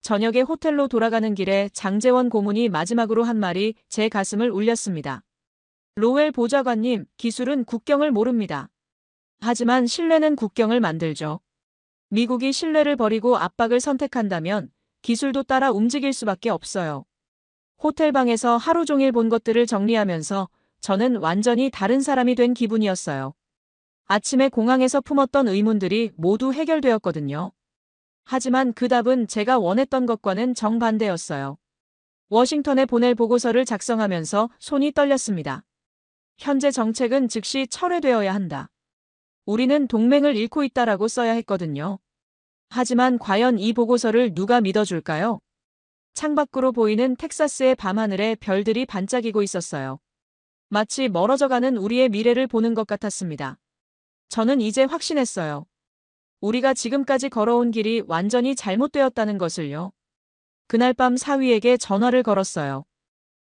저녁에 호텔로 돌아가는 길에 장재원 고문이 마지막으로 한 말이 제 가슴을 울렸습니다. 로웰 보좌관님, 기술은 국경을 모릅니다. 하지만 신뢰는 국경을 만들죠. 미국이 신뢰를 버리고 압박을 선택한다면 기술도 따라 움직일 수밖에 없어요. 호텔방에서 하루 종일 본 것들을 정리하면서 저는 완전히 다른 사람이 된 기분이었어요. 아침에 공항에서 품었던 의문들이 모두 해결되었거든요. 하지만 그 답은 제가 원했던 것과는 정반대였어요. 워싱턴에 보낼 보고서를 작성하면서 손이 떨렸습니다. 현재 정책은 즉시 철회되어야 한다. 우리는 동맹을 잃고 있다라고 써야 했거든요. 하지만 과연 이 보고서를 누가 믿어줄까요? 창밖으로 보이는 텍사스의 밤하늘에 별들이 반짝이고 있었어요. 마치 멀어져가는 우리의 미래를 보는 것 같았습니다. 저는 이제 확신했어요. 우리가 지금까지 걸어온 길이 완전히 잘못되었다는 것을요. 그날 밤 사위에게 전화를 걸었어요.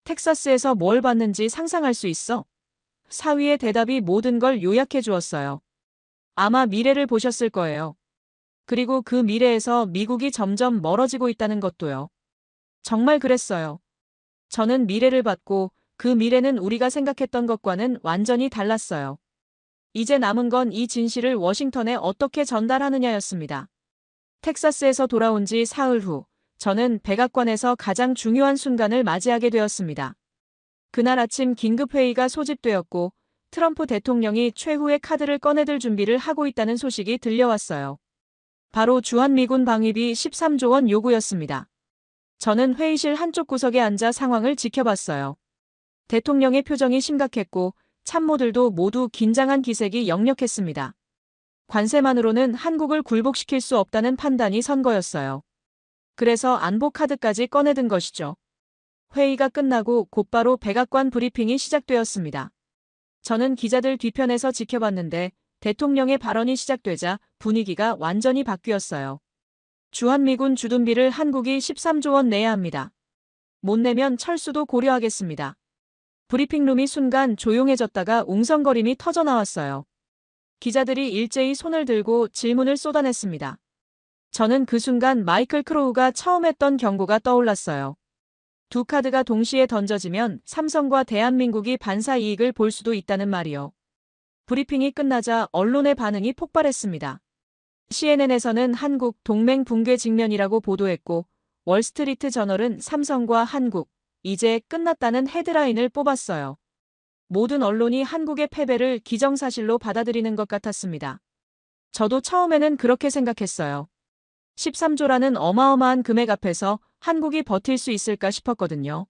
텍사스에서 뭘 봤는지 상상할 수 있어? 사위의 대답이 모든 걸 요약해 주었어요. 아마 미래를 보셨을 거예요. 그리고 그 미래에서 미국이 점점 멀어지고 있다는 것도요. 정말 그랬어요. 저는 미래를 봤고 그 미래는 우리가 생각했던 것과는 완전히 달랐어요. 이제 남은 건 이 진실을 워싱턴에 어떻게 전달하느냐였습니다. 텍사스에서 돌아온 지 사흘 후, 저는 백악관에서 가장 중요한 순간을 맞이하게 되었습니다. 그날 아침 긴급회의가 소집되었고 트럼프 대통령이 최후의 카드를 꺼내들 준비를 하고 있다는 소식이 들려왔어요. 바로 주한미군 방위비 13조 원 요구였습니다. 저는 회의실 한쪽 구석에 앉아 상황을 지켜봤어요. 대통령의 표정이 심각했고 참모들도 모두 긴장한 기색이 역력했습니다. 관세만으로는 한국을 굴복시킬 수 없다는 판단이 선 거였어요. 그래서 안보 카드까지 꺼내든 것이죠. 회의가 끝나고 곧바로 백악관 브리핑이 시작되었습니다. 저는 기자들 뒤편에서 지켜봤는데 대통령의 발언이 시작되자 분위기가 완전히 바뀌었어요. 주한미군 주둔비를 한국이 13조 원 내야 합니다. 못 내면 철수도 고려하겠습니다. 브리핑룸이 순간 조용해졌다가 웅성거림이 터져나왔어요. 기자들이 일제히 손을 들고 질문을 쏟아냈습니다. 저는 그 순간 마이클 크로우가 처음 했던 경고가 떠올랐어요. 두 카드가 동시에 던져지면 삼성과 대한민국이 반사 이익을 볼 수도 있다는 말이요. 브리핑이 끝나자 언론의 반응이 폭발했습니다. CNN에서는 한국 동맹 붕괴 직면이라고 보도했고 월스트리트 저널은 삼성과 한국, 이제 끝났다는 헤드라인을 뽑았어요. 모든 언론이 한국의 패배를 기정사실로 받아들이는 것 같았습니다. 저도 처음에는 그렇게 생각했어요. 13조라는 어마어마한 금액 앞에서 한국이 버틸 수 있을까 싶었거든요.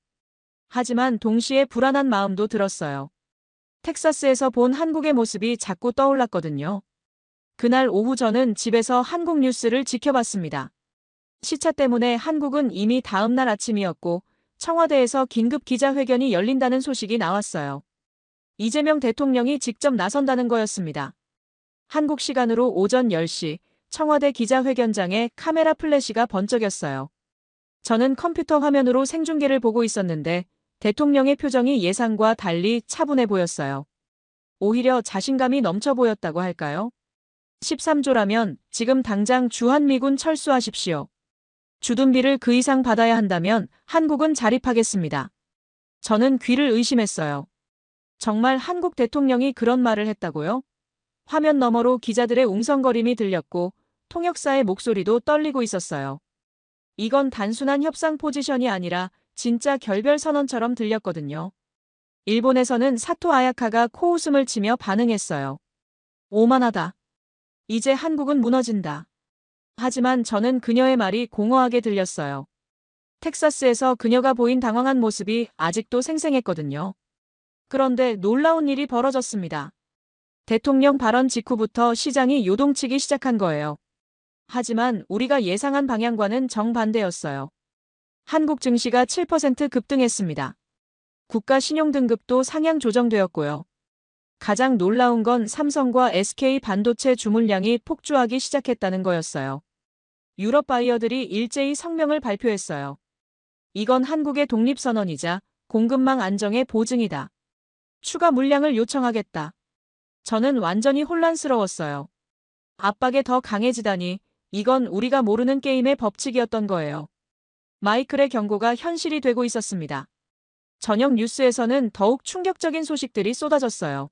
하지만 동시에 불안한 마음도 들었어요. 텍사스에서 본 한국의 모습이 자꾸 떠올랐거든요. 그날 오후 저는 집에서 한국 뉴스를 지켜봤습니다. 시차 때문에 한국은 이미 다음 날 아침이었고 청와대에서 긴급 기자회견이 열린다는 소식이 나왔어요. 이재명 대통령이 직접 나선다는 거였습니다. 한국 시간으로 오전 10시 청와대 기자회견장에 카메라 플래시가 번쩍였어요. 저는 컴퓨터 화면으로 생중계를 보고 있었는데 대통령의 표정이 예상과 달리 차분해 보였어요. 오히려 자신감이 넘쳐 보였다고 할까요? 13조라면 지금 당장 주한미군 철수하십시오. 주둔비를 그 이상 받아야 한다면 한국은 자립하겠습니다. 저는 귀를 의심했어요. 정말 한국 대통령이 그런 말을 했다고요? 화면 너머로 기자들의 웅성거림이 들렸고 통역사의 목소리도 떨리고 있었어요. 이건 단순한 협상 포지션이 아니라 진짜 결별 선언처럼 들렸거든요. 일본에서는 사토 아야카가 코웃음을 치며 반응했어요. 오만하다. 이제 한국은 무너진다. 하지만 저는 그녀의 말이 공허하게 들렸어요. 텍사스에서 그녀가 보인 당황한 모습이 아직도 생생했거든요. 그런데 놀라운 일이 벌어졌습니다. 대통령 발언 직후부터 시장이 요동치기 시작한 거예요. 하지만 우리가 예상한 방향과는 정반대였어요. 한국 증시가 7% 급등했습니다. 국가 신용등급도 상향 조정되었고요. 가장 놀라운 건 삼성과 SK 반도체 주문량이 폭주하기 시작했다는 거였어요. 유럽 바이어들이 일제히 성명을 발표했어요. 이건 한국의 독립선언이자 공급망 안정의 보증이다. 추가 물량을 요청하겠다. 저는 완전히 혼란스러웠어요. 압박에 더 강해지다니 이건 우리가 모르는 게임의 법칙이었던 거예요. 마이클의 경고가 현실이 되고 있었습니다. 저녁 뉴스에서는 더욱 충격적인 소식들이 쏟아졌어요.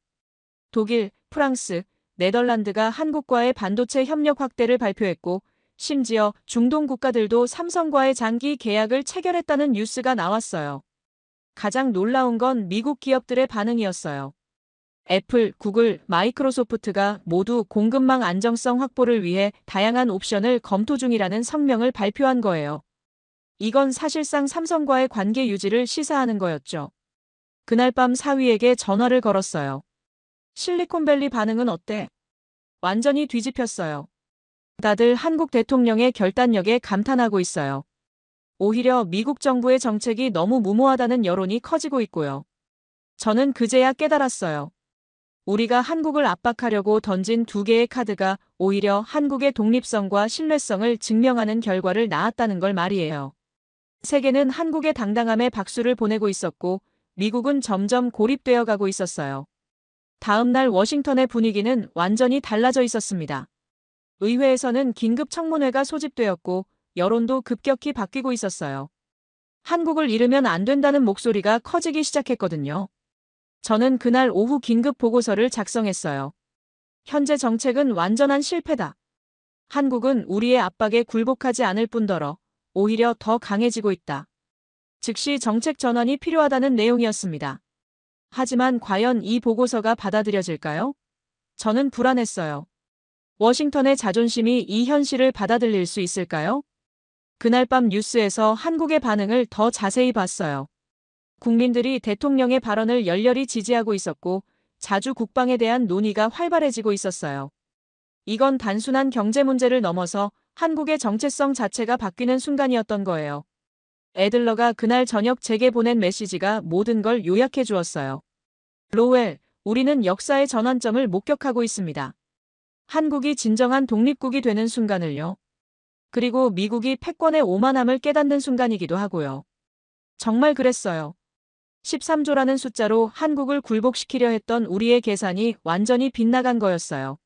독일, 프랑스, 네덜란드가 한국과의 반도체 협력 확대를 발표했고, 심지어 중동 국가들도 삼성과의 장기 계약을 체결했다는 뉴스가 나왔어요. 가장 놀라운 건 미국 기업들의 반응이었어요. 애플, 구글, 마이크로소프트가 모두 공급망 안정성 확보를 위해 다양한 옵션을 검토 중이라는 성명을 발표한 거예요. 이건 사실상 삼성과의 관계 유지를 시사하는 거였죠. 그날 밤 사위에게 전화를 걸었어요. 실리콘밸리 반응은 어때? 완전히 뒤집혔어요. 다들 한국 대통령의 결단력에 감탄하고 있어요. 오히려 미국 정부의 정책이 너무 무모하다는 여론이 커지고 있고요. 저는 그제야 깨달았어요. 우리가 한국을 압박하려고 던진 두 개의 카드가 오히려 한국의 독립성과 신뢰성을 증명하는 결과를 낳았다는 걸 말이에요. 세계는 한국의 당당함에 박수를 보내고 있었고, 미국은 점점 고립되어 가고 있었어요. 다음 날 워싱턴의 분위기는 완전히 달라져 있었습니다. 의회에서는 긴급 청문회가 소집되었고, 여론도 급격히 바뀌고 있었어요. 한국을 잃으면 안 된다는 목소리가 커지기 시작했거든요. 저는 그날 오후 긴급 보고서를 작성했어요. 현재 정책은 완전한 실패다. 한국은 우리의 압박에 굴복하지 않을 뿐더러 오히려 더 강해지고 있다. 즉시 정책 전환이 필요하다는 내용이었습니다. 하지만 과연 이 보고서가 받아들여질까요? 저는 불안했어요. 워싱턴의 자존심이 이 현실을 받아들일 수 있을까요? 그날 밤 뉴스에서 한국의 반응을 더 자세히 봤어요. 국민들이 대통령의 발언을 열렬히 지지하고 있었고, 자주 국방에 대한 논의가 활발해지고 있었어요. 이건 단순한 경제 문제를 넘어서 한국의 정체성 자체가 바뀌는 순간이었던 거예요. 애들러가 그날 저녁 제게 보낸 메시지가 모든 걸 요약해 주었어요. 로웰, 우리는 역사의 전환점을 목격하고 있습니다. 한국이 진정한 독립국이 되는 순간을요. 그리고 미국이 패권의 오만함을 깨닫는 순간이기도 하고요. 정말 그랬어요. 13조라는 숫자로 한국을 굴복시키려 했던 우리의 계산이 완전히 빗나간 거였어요.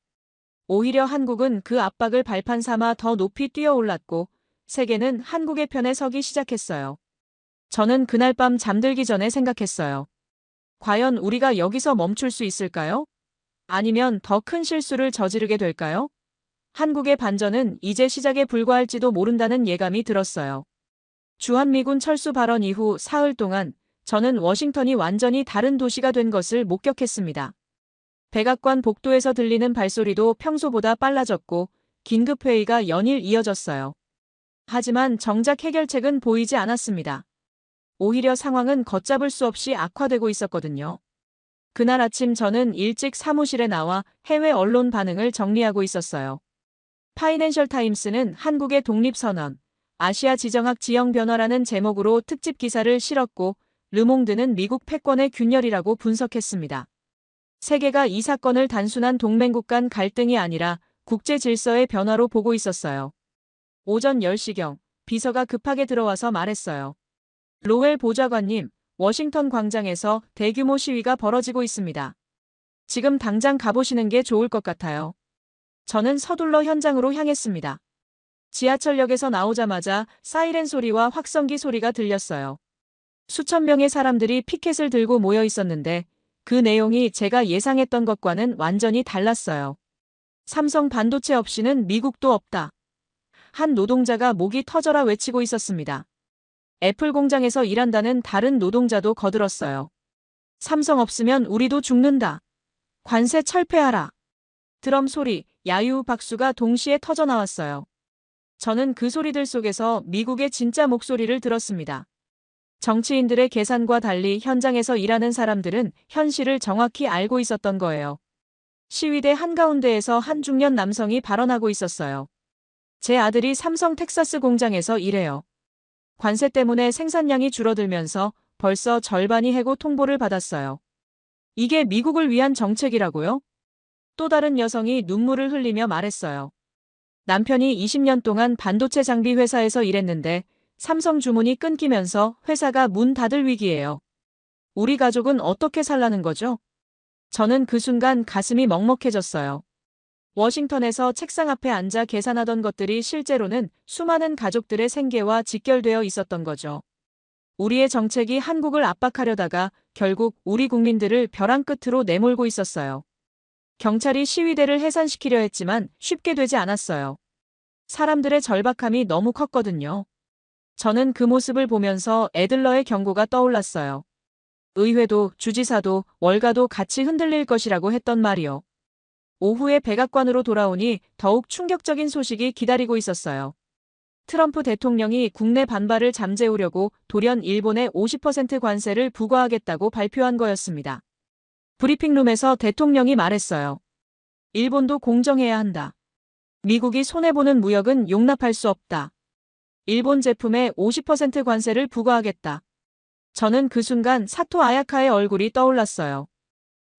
오히려 한국은 그 압박을 발판 삼아 더 높이 뛰어올랐고, 세계는 한국의 편에 서기 시작했어요. 저는 그날 밤 잠들기 전에 생각했어요. 과연 우리가 여기서 멈출 수 있을까요? 아니면 더 큰 실수를 저지르게 될까요? 한국의 반전은 이제 시작에 불과할지도 모른다는 예감이 들었어요. 주한미군 철수 발언 이후 사흘 동안 저는 워싱턴이 완전히 다른 도시가 된 것을 목격했습니다. 백악관 복도에서 들리는 발소리도 평소보다 빨라졌고, 긴급회의가 연일 이어졌어요. 하지만 정작 해결책은 보이지 않았습니다. 오히려 상황은 걷잡을 수 없이 악화되고 있었거든요. 그날 아침 저는 일찍 사무실에 나와 해외 언론 반응을 정리하고 있었어요. 파이낸셜 타임스는 한국의 독립선언, 아시아 지정학 지형 변화라는 제목으로 특집 기사를 실었고, 르몽드는 미국 패권의 균열이라고 분석했습니다. 세계가 이 사건을 단순한 동맹국 간 갈등이 아니라 국제 질서의 변화로 보고 있었어요. 오전 10시경 비서가 급하게 들어와서 말했어요. 로웰 보좌관님, 워싱턴 광장에서 대규모 시위가 벌어지고 있습니다. 지금 당장 가보시는 게 좋을 것 같아요. 저는 서둘러 현장으로 향했습니다. 지하철역에서 나오자마자 사이렌 소리와 확성기 소리가 들렸어요. 수천 명의 사람들이 피켓을 들고 모여 있었는데 그 내용이 제가 예상했던 것과는 완전히 달랐어요. 삼성 반도체 없이는 미국도 없다. 한 노동자가 목이 터져라 외치고 있었습니다. 애플 공장에서 일한다는 다른 노동자도 거들었어요. 삼성 없으면 우리도 죽는다. 관세 철폐하라. 드럼 소리, 야유 박수가 동시에 터져나왔어요. 저는 그 소리들 속에서 미국의 진짜 목소리를 들었습니다. 정치인들의 계산과 달리 현장에서 일하는 사람들은 현실을 정확히 알고 있었던 거예요. 시위대 한가운데에서 한 중년 남성이 발언하고 있었어요. 제 아들이 삼성 텍사스 공장에서 일해요. 관세 때문에 생산량이 줄어들면서 벌써 절반이 해고 통보를 받았어요. 이게 미국을 위한 정책이라고요? 또 다른 여성이 눈물을 흘리며 말했어요. 남편이 20년 동안 반도체 장비 회사에서 일했는데 삼성 주문이 끊기면서 회사가 문 닫을 위기예요. 우리 가족은 어떻게 살라는 거죠? 저는 그 순간 가슴이 먹먹해졌어요. 워싱턴에서 책상 앞에 앉아 계산하던 것들이 실제로는 수많은 가족들의 생계와 직결되어 있었던 거죠. 우리의 정책이 한국을 압박하려다가 결국 우리 국민들을 벼랑 끝으로 내몰고 있었어요. 경찰이 시위대를 해산시키려 했지만 쉽게 되지 않았어요. 사람들의 절박함이 너무 컸거든요. 저는 그 모습을 보면서 애들러의 경고가 떠올랐어요. 의회도 주지사도 월가도 같이 흔들릴 것이라고 했던 말이요. 오후에 백악관으로 돌아오니 더욱 충격적인 소식이 기다리고 있었어요. 트럼프 대통령이 국내 반발을 잠재우려고 돌연 일본에 50% 관세를 부과하겠다고 발표한 거였습니다. 브리핑룸에서 대통령이 말했어요. 일본도 공정해야 한다. 미국이 손해보는 무역은 용납할 수 없다. 일본 제품에 50% 관세를 부과하겠다. 저는 그 순간 사토 아야카의 얼굴이 떠올랐어요.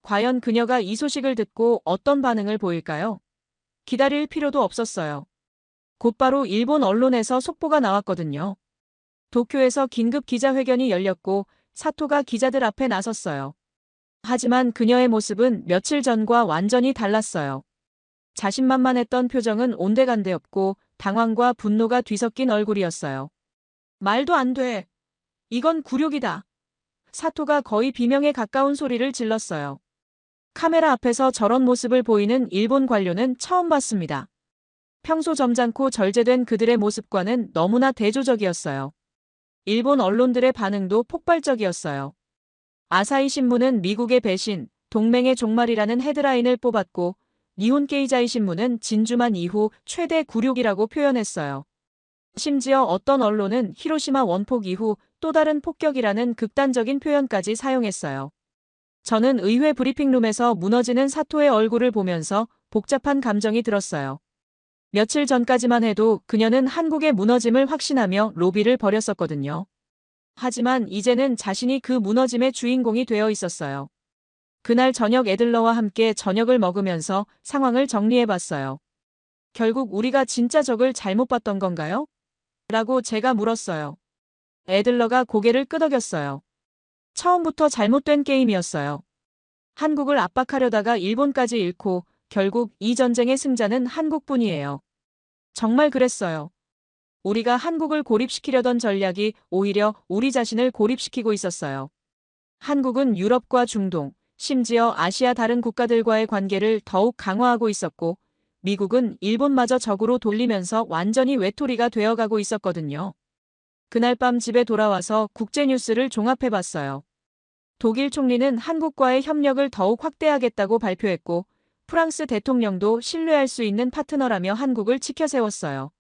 과연 그녀가 이 소식을 듣고 어떤 반응을 보일까요? 기다릴 필요도 없었어요. 곧바로 일본 언론에서 속보가 나왔거든요. 도쿄에서 긴급 기자회견이 열렸고 사토가 기자들 앞에 나섰어요. 하지만 그녀의 모습은 며칠 전과 완전히 달랐어요. 자신만만했던 표정은 온데간데없고 당황과 분노가 뒤섞인 얼굴이었어요. 말도 안 돼. 이건 굴욕이다. 사토가 거의 비명에 가까운 소리를 질렀어요. 카메라 앞에서 저런 모습을 보이는 일본 관료는 처음 봤습니다. 평소 점잖고 절제된 그들의 모습과는 너무나 대조적이었어요. 일본 언론들의 반응도 폭발적이었어요. 아사히 신문은 미국의 배신, 동맹의 종말이라는 헤드라인을 뽑았고 니혼 게이자이 신문은 진주만 이후 최대 굴욕이라고 표현했어요. 심지어 어떤 언론은 히로시마 원폭 이후 또 다른 폭격이라는 극단적인 표현까지 사용했어요. 저는 의회 브리핑룸에서 무너지는 사토의 얼굴을 보면서 복잡한 감정이 들었어요. 며칠 전까지만 해도 그녀는 한국의 무너짐을 확신하며 로비를 벌였었거든요. 하지만 이제는 자신이 그 무너짐의 주인공이 되어 있었어요. 그날 저녁 애들러와 함께 저녁을 먹으면서 상황을 정리해봤어요. 결국 우리가 진짜 적을 잘못 봤던 건가요? 라고 제가 물었어요. 애들러가 고개를 끄덕였어요. 처음부터 잘못된 게임이었어요. 한국을 압박하려다가 일본까지 잃고 결국 이 전쟁의 승자는 한국뿐이에요. 정말 그랬어요. 우리가 한국을 고립시키려던 전략이 오히려 우리 자신을 고립시키고 있었어요. 한국은 유럽과 중동, 심지어 아시아 다른 국가들과의 관계를 더욱 강화하고 있었고 미국은 일본마저 적으로 돌리면서 완전히 외톨이가 되어가고 있었거든요. 그날 밤 집에 돌아와서 국제뉴스를 종합해봤어요. 독일 총리는 한국과의 협력을 더욱 확대하겠다고 발표했고 프랑스 대통령도 신뢰할 수 있는 파트너라며 한국을 치켜세웠어요.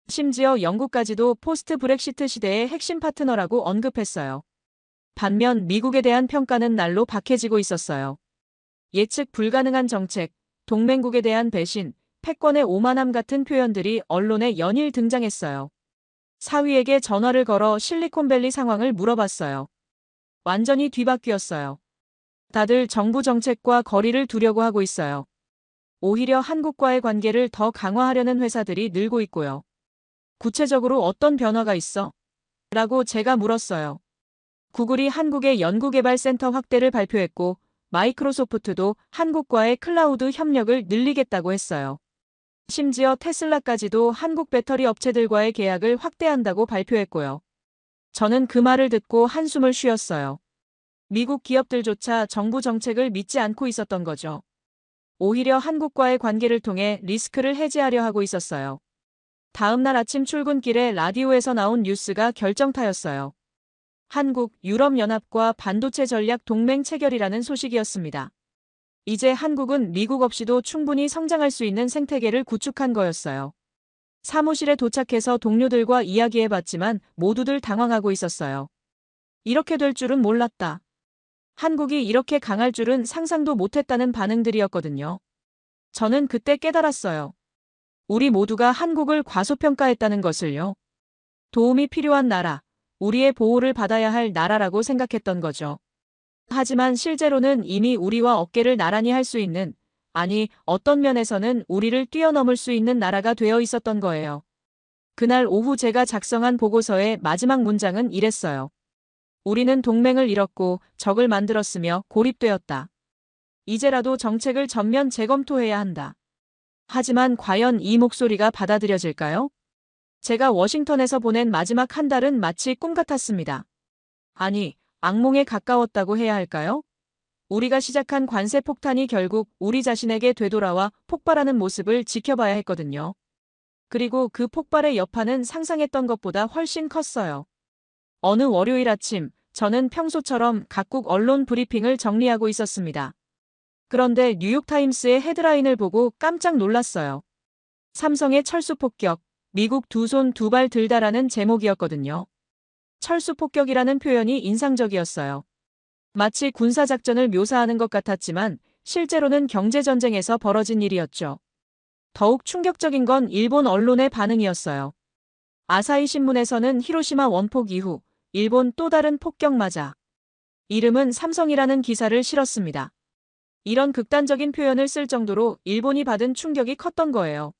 심지어 영국까지도 포스트 브렉시트 시대의 핵심 파트너라고 언급했어요. 반면 미국에 대한 평가는 날로 박해지고 있었어요. 예측 불가능한 정책, 동맹국에 대한 배신, 패권의 오만함 같은 표현들이 언론에 연일 등장했어요. 사위에게 전화를 걸어 실리콘밸리 상황을 물어봤어요. 완전히 뒤바뀌었어요. 다들 정부 정책과 거리를 두려고 하고 있어요. 오히려 한국과의 관계를 더 강화하려는 회사들이 늘고 있고요. 구체적으로 어떤 변화가 있어? 라고 제가 물었어요. 구글이 한국의 연구개발센터 확대를 발표했고 마이크로소프트도 한국과의 클라우드 협력을 늘리겠다고 했어요. 심지어 테슬라까지도 한국 배터리 업체들과의 계약을 확대한다고 발표했고요. 저는 그 말을 듣고 한숨을 쉬었어요. 미국 기업들조차 정부 정책을 믿지 않고 있었던 거죠. 오히려 한국과의 관계를 통해 리스크를 해지하려 하고 있었어요. 다음 날 아침 출근길에 라디오에서 나온 뉴스가 결정타였어요. 한국, 유럽연합과 반도체 전략 동맹 체결이라는 소식이었습니다. 이제 한국은 미국 없이도 충분히 성장할 수 있는 생태계를 구축한 거였어요. 사무실에 도착해서 동료들과 이야기해봤지만 모두들 당황하고 있었어요. 이렇게 될 줄은 몰랐다. 한국이 이렇게 강할 줄은 상상도 못했다는 반응들이었거든요. 저는 그때 깨달았어요. 우리 모두가 한국을 과소평가했다는 것을요. 도움이 필요한 나라, 우리의 보호를 받아야 할 나라라고 생각했던 거죠. 하지만 실제로는 이미 우리와 어깨를 나란히 할 수 있는, 아니 어떤 면에서는 우리를 뛰어넘을 수 있는 나라가 되어 있었던 거예요. 그날 오후 제가 작성한 보고서의 마지막 문장은 이랬어요. 우리는 동맹을 잃었고 적을 만들었으며 고립되었다. 이제라도 정책을 전면 재검토해야 한다. 하지만 과연 이 목소리가 받아들여질까요? 제가 워싱턴에서 보낸 마지막 한 달은 마치 꿈 같았습니다. 아니, 악몽에 가까웠다고 해야 할까요? 우리가 시작한 관세 폭탄이 결국 우리 자신에게 되돌아와 폭발하는 모습을 지켜봐야 했거든요. 그리고 그 폭발의 여파는 상상했던 것보다 훨씬 컸어요. 어느 월요일 아침, 저는 평소처럼 각국 언론 브리핑을 정리하고 있었습니다. 그런데 뉴욕타임스의 헤드라인을 보고 깜짝 놀랐어요. 삼성의 철수 폭격, 미국 두 손 두 발 들다라는 제목이었거든요. 철수 폭격이라는 표현이 인상적이었어요. 마치 군사작전을 묘사하는 것 같았지만 실제로는 경제전쟁에서 벌어진 일이었죠. 더욱 충격적인 건 일본 언론의 반응이었어요. 아사히 신문에서는 히로시마 원폭 이후 일본 또 다른 폭격 맞아. 이름은 삼성이라는 기사를 실었습니다. 이런 극단적인 표현을 쓸 정도로 일본이 받은 충격이 컸던 거예요.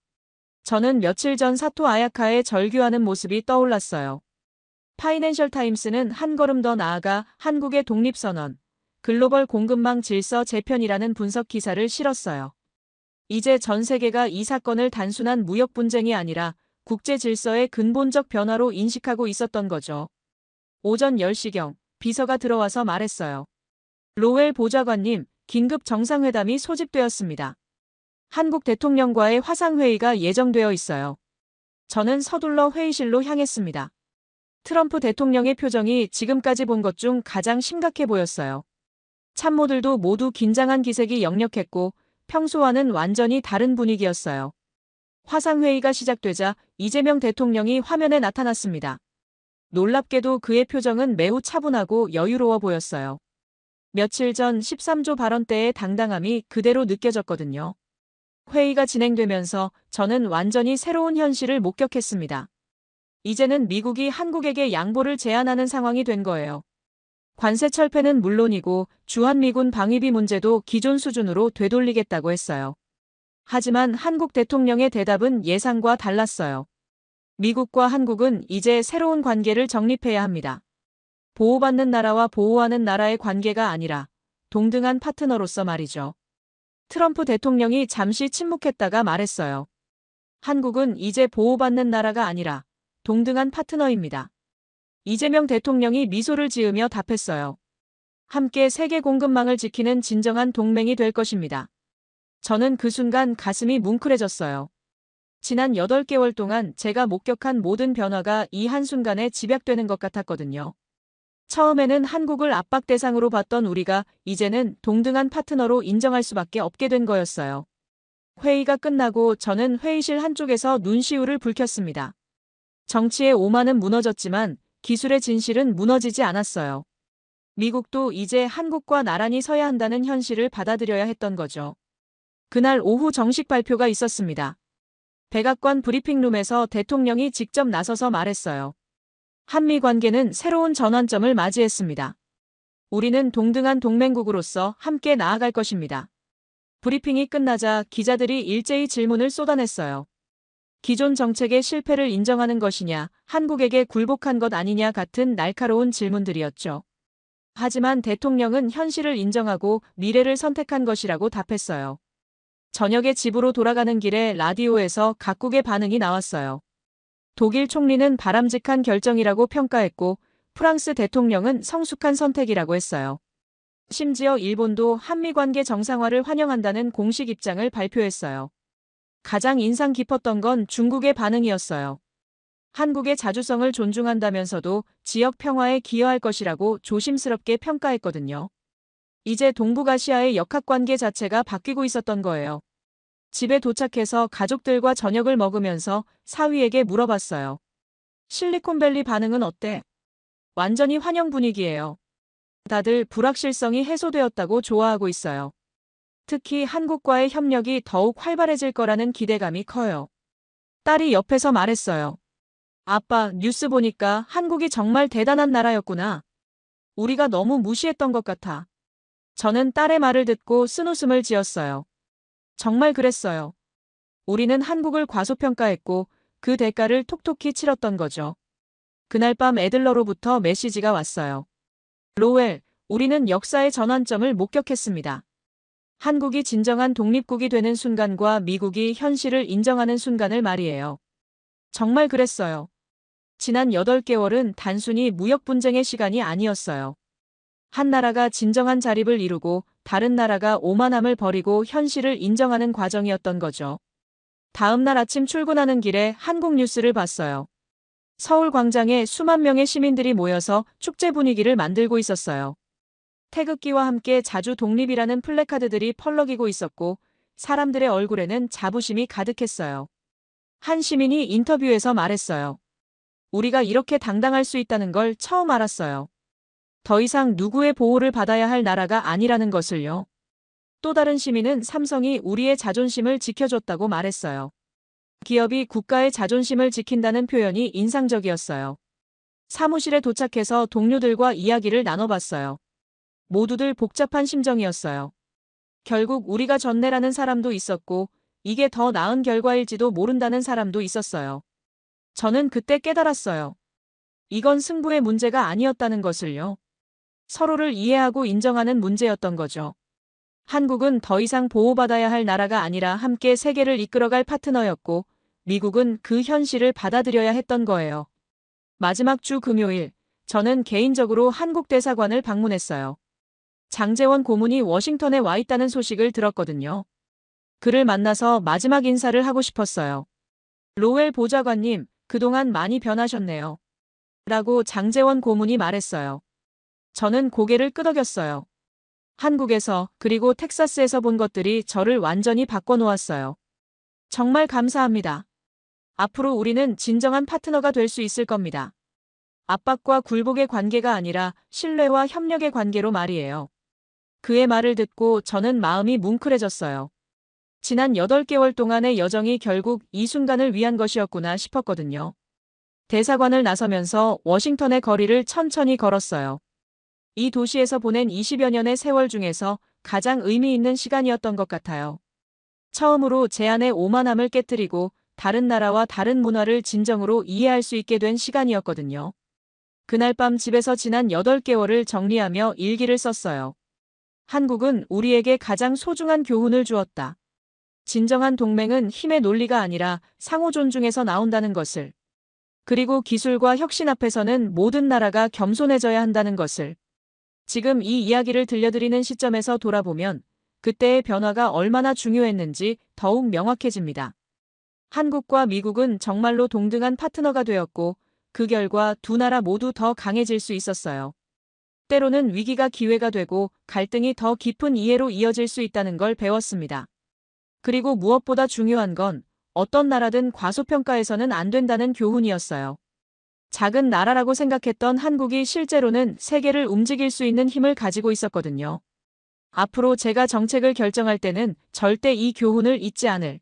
저는 며칠 전 사토 아야카의 절규하는 모습이 떠올랐어요. 파이낸셜 타임스는 한 걸음 더 나아가 한국의 독립선언, 글로벌 공급망 질서 재편이라는 분석 기사를 실었어요. 이제 전 세계가 이 사건을 단순한 무역 분쟁이 아니라 국제 질서의 근본적 변화로 인식하고 있었던 거죠. 오전 10시경 비서가 들어와서 말했어요. 로웰 보좌관님, 긴급 정상회담이 소집되었습니다. 한국 대통령과의 화상회의가 예정되어 있어요. 저는 서둘러 회의실로 향했습니다. 트럼프 대통령의 표정이 지금까지 본 것 중 가장 심각해 보였어요. 참모들도 모두 긴장한 기색이 역력했고 평소와는 완전히 다른 분위기였어요. 화상회의가 시작되자 이재명 대통령이 화면에 나타났습니다. 놀랍게도 그의 표정은 매우 차분하고 여유로워 보였어요. 며칠 전 13조 발언 때의 당당함이 그대로 느껴졌거든요. 회의가 진행되면서 저는 완전히 새로운 현실을 목격했습니다. 이제는 미국이 한국에게 양보를 제안하는 상황이 된 거예요. 관세 철폐는 물론이고 주한미군 방위비 문제도 기존 수준으로 되돌리겠다고 했어요. 하지만 한국 대통령의 대답은 예상과 달랐어요. 미국과 한국은 이제 새로운 관계를 정립해야 합니다. 보호받는 나라와 보호하는 나라의 관계가 아니라 동등한 파트너로서 말이죠. 트럼프 대통령이 잠시 침묵했다가 말했어요. 한국은 이제 보호받는 나라가 아니라 동등한 파트너입니다. 이재명 대통령이 미소를 지으며 답했어요. 함께 세계 공급망을 지키는 진정한 동맹이 될 것입니다. 저는 그 순간 가슴이 뭉클해졌어요. 지난 8개월 동안 제가 목격한 모든 변화가 이 한순간에 집약되는 것 같았거든요. 처음에는 한국을 압박 대상으로 봤던 우리가 이제는 동등한 파트너로 인정할 수밖에 없게 된 거였어요. 회의가 끝나고 저는 회의실 한쪽에서 눈시울을 붉혔습니다. 정치의 오만은 무너졌지만 기술의 진실은 무너지지 않았어요. 미국도 이제 한국과 나란히 서야 한다는 현실을 받아들여야 했던 거죠. 그날 오후 정식 발표가 있었습니다. 백악관 브리핑룸에서 대통령이 직접 나서서 말했어요. 한미 관계는 새로운 전환점을 맞이했습니다. 우리는 동등한 동맹국으로서 함께 나아갈 것입니다. 브리핑이 끝나자 기자들이 일제히 질문을 쏟아냈어요. 기존 정책의 실패를 인정하는 것이냐, 한국에게 굴복한 것 아니냐 같은 날카로운 질문들이었죠. 하지만 대통령은 현실을 인정하고 미래를 선택한 것이라고 답했어요. 저녁에 집으로 돌아가는 길에 라디오에서 각국의 반응이 나왔어요. 독일 총리는 바람직한 결정이라고 평가했고 프랑스 대통령은 성숙한 선택이라고 했어요. 심지어 일본도 한미관계 정상화를 환영한다는 공식 입장을 발표했어요. 가장 인상 깊었던 건 중국의 반응이었어요. 한국의 자주성을 존중한다면서도 지역 평화에 기여할 것이라고 조심스럽게 평가했거든요. 이제 동북아시아의 역학관계 자체가 바뀌고 있었던 거예요. 집에 도착해서 가족들과 저녁을 먹으면서 사위에게 물어봤어요. 실리콘밸리 반응은 어때? 완전히 환영 분위기예요. 다들 불확실성이 해소되었다고 좋아하고 있어요. 특히 한국과의 협력이 더욱 활발해질 거라는 기대감이 커요. 딸이 옆에서 말했어요. 아빠, 뉴스 보니까 한국이 정말 대단한 나라였구나. 우리가 너무 무시했던 것 같아. 저는 딸의 말을 듣고 쓴웃음을 지었어요. 정말 그랬어요. 우리는 한국을 과소평가했고 그 대가를 톡톡히 치렀던 거죠. 그날 밤 애들러로부터 메시지가 왔어요. 로웰, 우리는 역사의 전환점을 목격했습니다. 한국이 진정한 독립국이 되는 순간과 미국이 현실을 인정하는 순간을 말이에요. 정말 그랬어요. 지난 8개월은 단순히 무역 분쟁의 시간이 아니었어요. 한 나라가 진정한 자립을 이루고 다른 나라가 오만함을 버리고 현실을 인정하는 과정이었던 거죠. 다음 날 아침 출근하는 길에 한국 뉴스를 봤어요. 서울 광장에 수만 명의 시민들이 모여서 축제 분위기를 만들고 있었어요. 태극기와 함께 자주 독립이라는 플래카드들이 펄럭이고 있었고 사람들의 얼굴에는 자부심이 가득했어요. 한 시민이 인터뷰에서 말했어요. 우리가 이렇게 당당할 수 있다는 걸 처음 알았어요. 더 이상 누구의 보호를 받아야 할 나라가 아니라는 것을요. 또 다른 시민은 삼성이 우리의 자존심을 지켜줬다고 말했어요. 기업이 국가의 자존심을 지킨다는 표현이 인상적이었어요. 사무실에 도착해서 동료들과 이야기를 나눠봤어요. 모두들 복잡한 심정이었어요. 결국 우리가 졌네라는 사람도 있었고 이게 더 나은 결과일지도 모른다는 사람도 있었어요. 저는 그때 깨달았어요. 이건 승부의 문제가 아니었다는 것을요. 서로를 이해하고 인정하는 문제였던 거죠. 한국은 더 이상 보호받아야 할 나라가 아니라 함께 세계를 이끌어갈 파트너였고 미국은 그 현실을 받아들여야 했던 거예요. 마지막 주 금요일, 저는 개인적으로 한국 대사관을 방문했어요. 장제원 고문이 워싱턴에 와 있다는 소식을 들었거든요. 그를 만나서 마지막 인사를 하고 싶었어요. 로웰 보좌관님, 그동안 많이 변하셨네요. 라고 장제원 고문이 말했어요. 저는 고개를 끄덕였어요. 한국에서 그리고 텍사스에서 본 것들이 저를 완전히 바꿔놓았어요. 정말 감사합니다. 앞으로 우리는 진정한 파트너가 될 수 있을 겁니다. 압박과 굴복의 관계가 아니라 신뢰와 협력의 관계로 말이에요. 그의 말을 듣고 저는 마음이 뭉클해졌어요. 지난 8개월 동안의 여정이 결국 이 순간을 위한 것이었구나 싶었거든요. 대사관을 나서면서 워싱턴의 거리를 천천히 걸었어요. 이 도시에서 보낸 20여 년의 세월 중에서 가장 의미 있는 시간이었던 것 같아요. 처음으로 제 안의 오만함을 깨뜨리고 다른 나라와 다른 문화를 진정으로 이해할 수 있게 된 시간이었거든요. 그날 밤 집에서 지난 8개월을 정리하며 일기를 썼어요. 한국은 우리에게 가장 소중한 교훈을 주었다. 진정한 동맹은 힘의 논리가 아니라 상호 존중에서 나온다는 것을. 그리고 기술과 혁신 앞에서는 모든 나라가 겸손해져야 한다는 것을. 지금 이 이야기를 들려드리는 시점에서 돌아보면 그때의 변화가 얼마나 중요했는지 더욱 명확해집니다. 한국과 미국은 정말로 동등한 파트너가 되었고 그 결과 두 나라 모두 더 강해질 수 있었어요. 때로는 위기가 기회가 되고 갈등이 더 깊은 이해로 이어질 수 있다는 걸 배웠습니다. 그리고 무엇보다 중요한 건 어떤 나라든 과소평가해서는 안 된다는 교훈이었어요. 작은 나라라고 생각했던 한국이 실제로는 세계를 움직일 수 있는 힘을 가지고 있었거든요. 앞으로 제가 정책을 결정할 때는 절대 이 교훈을 잊지 않을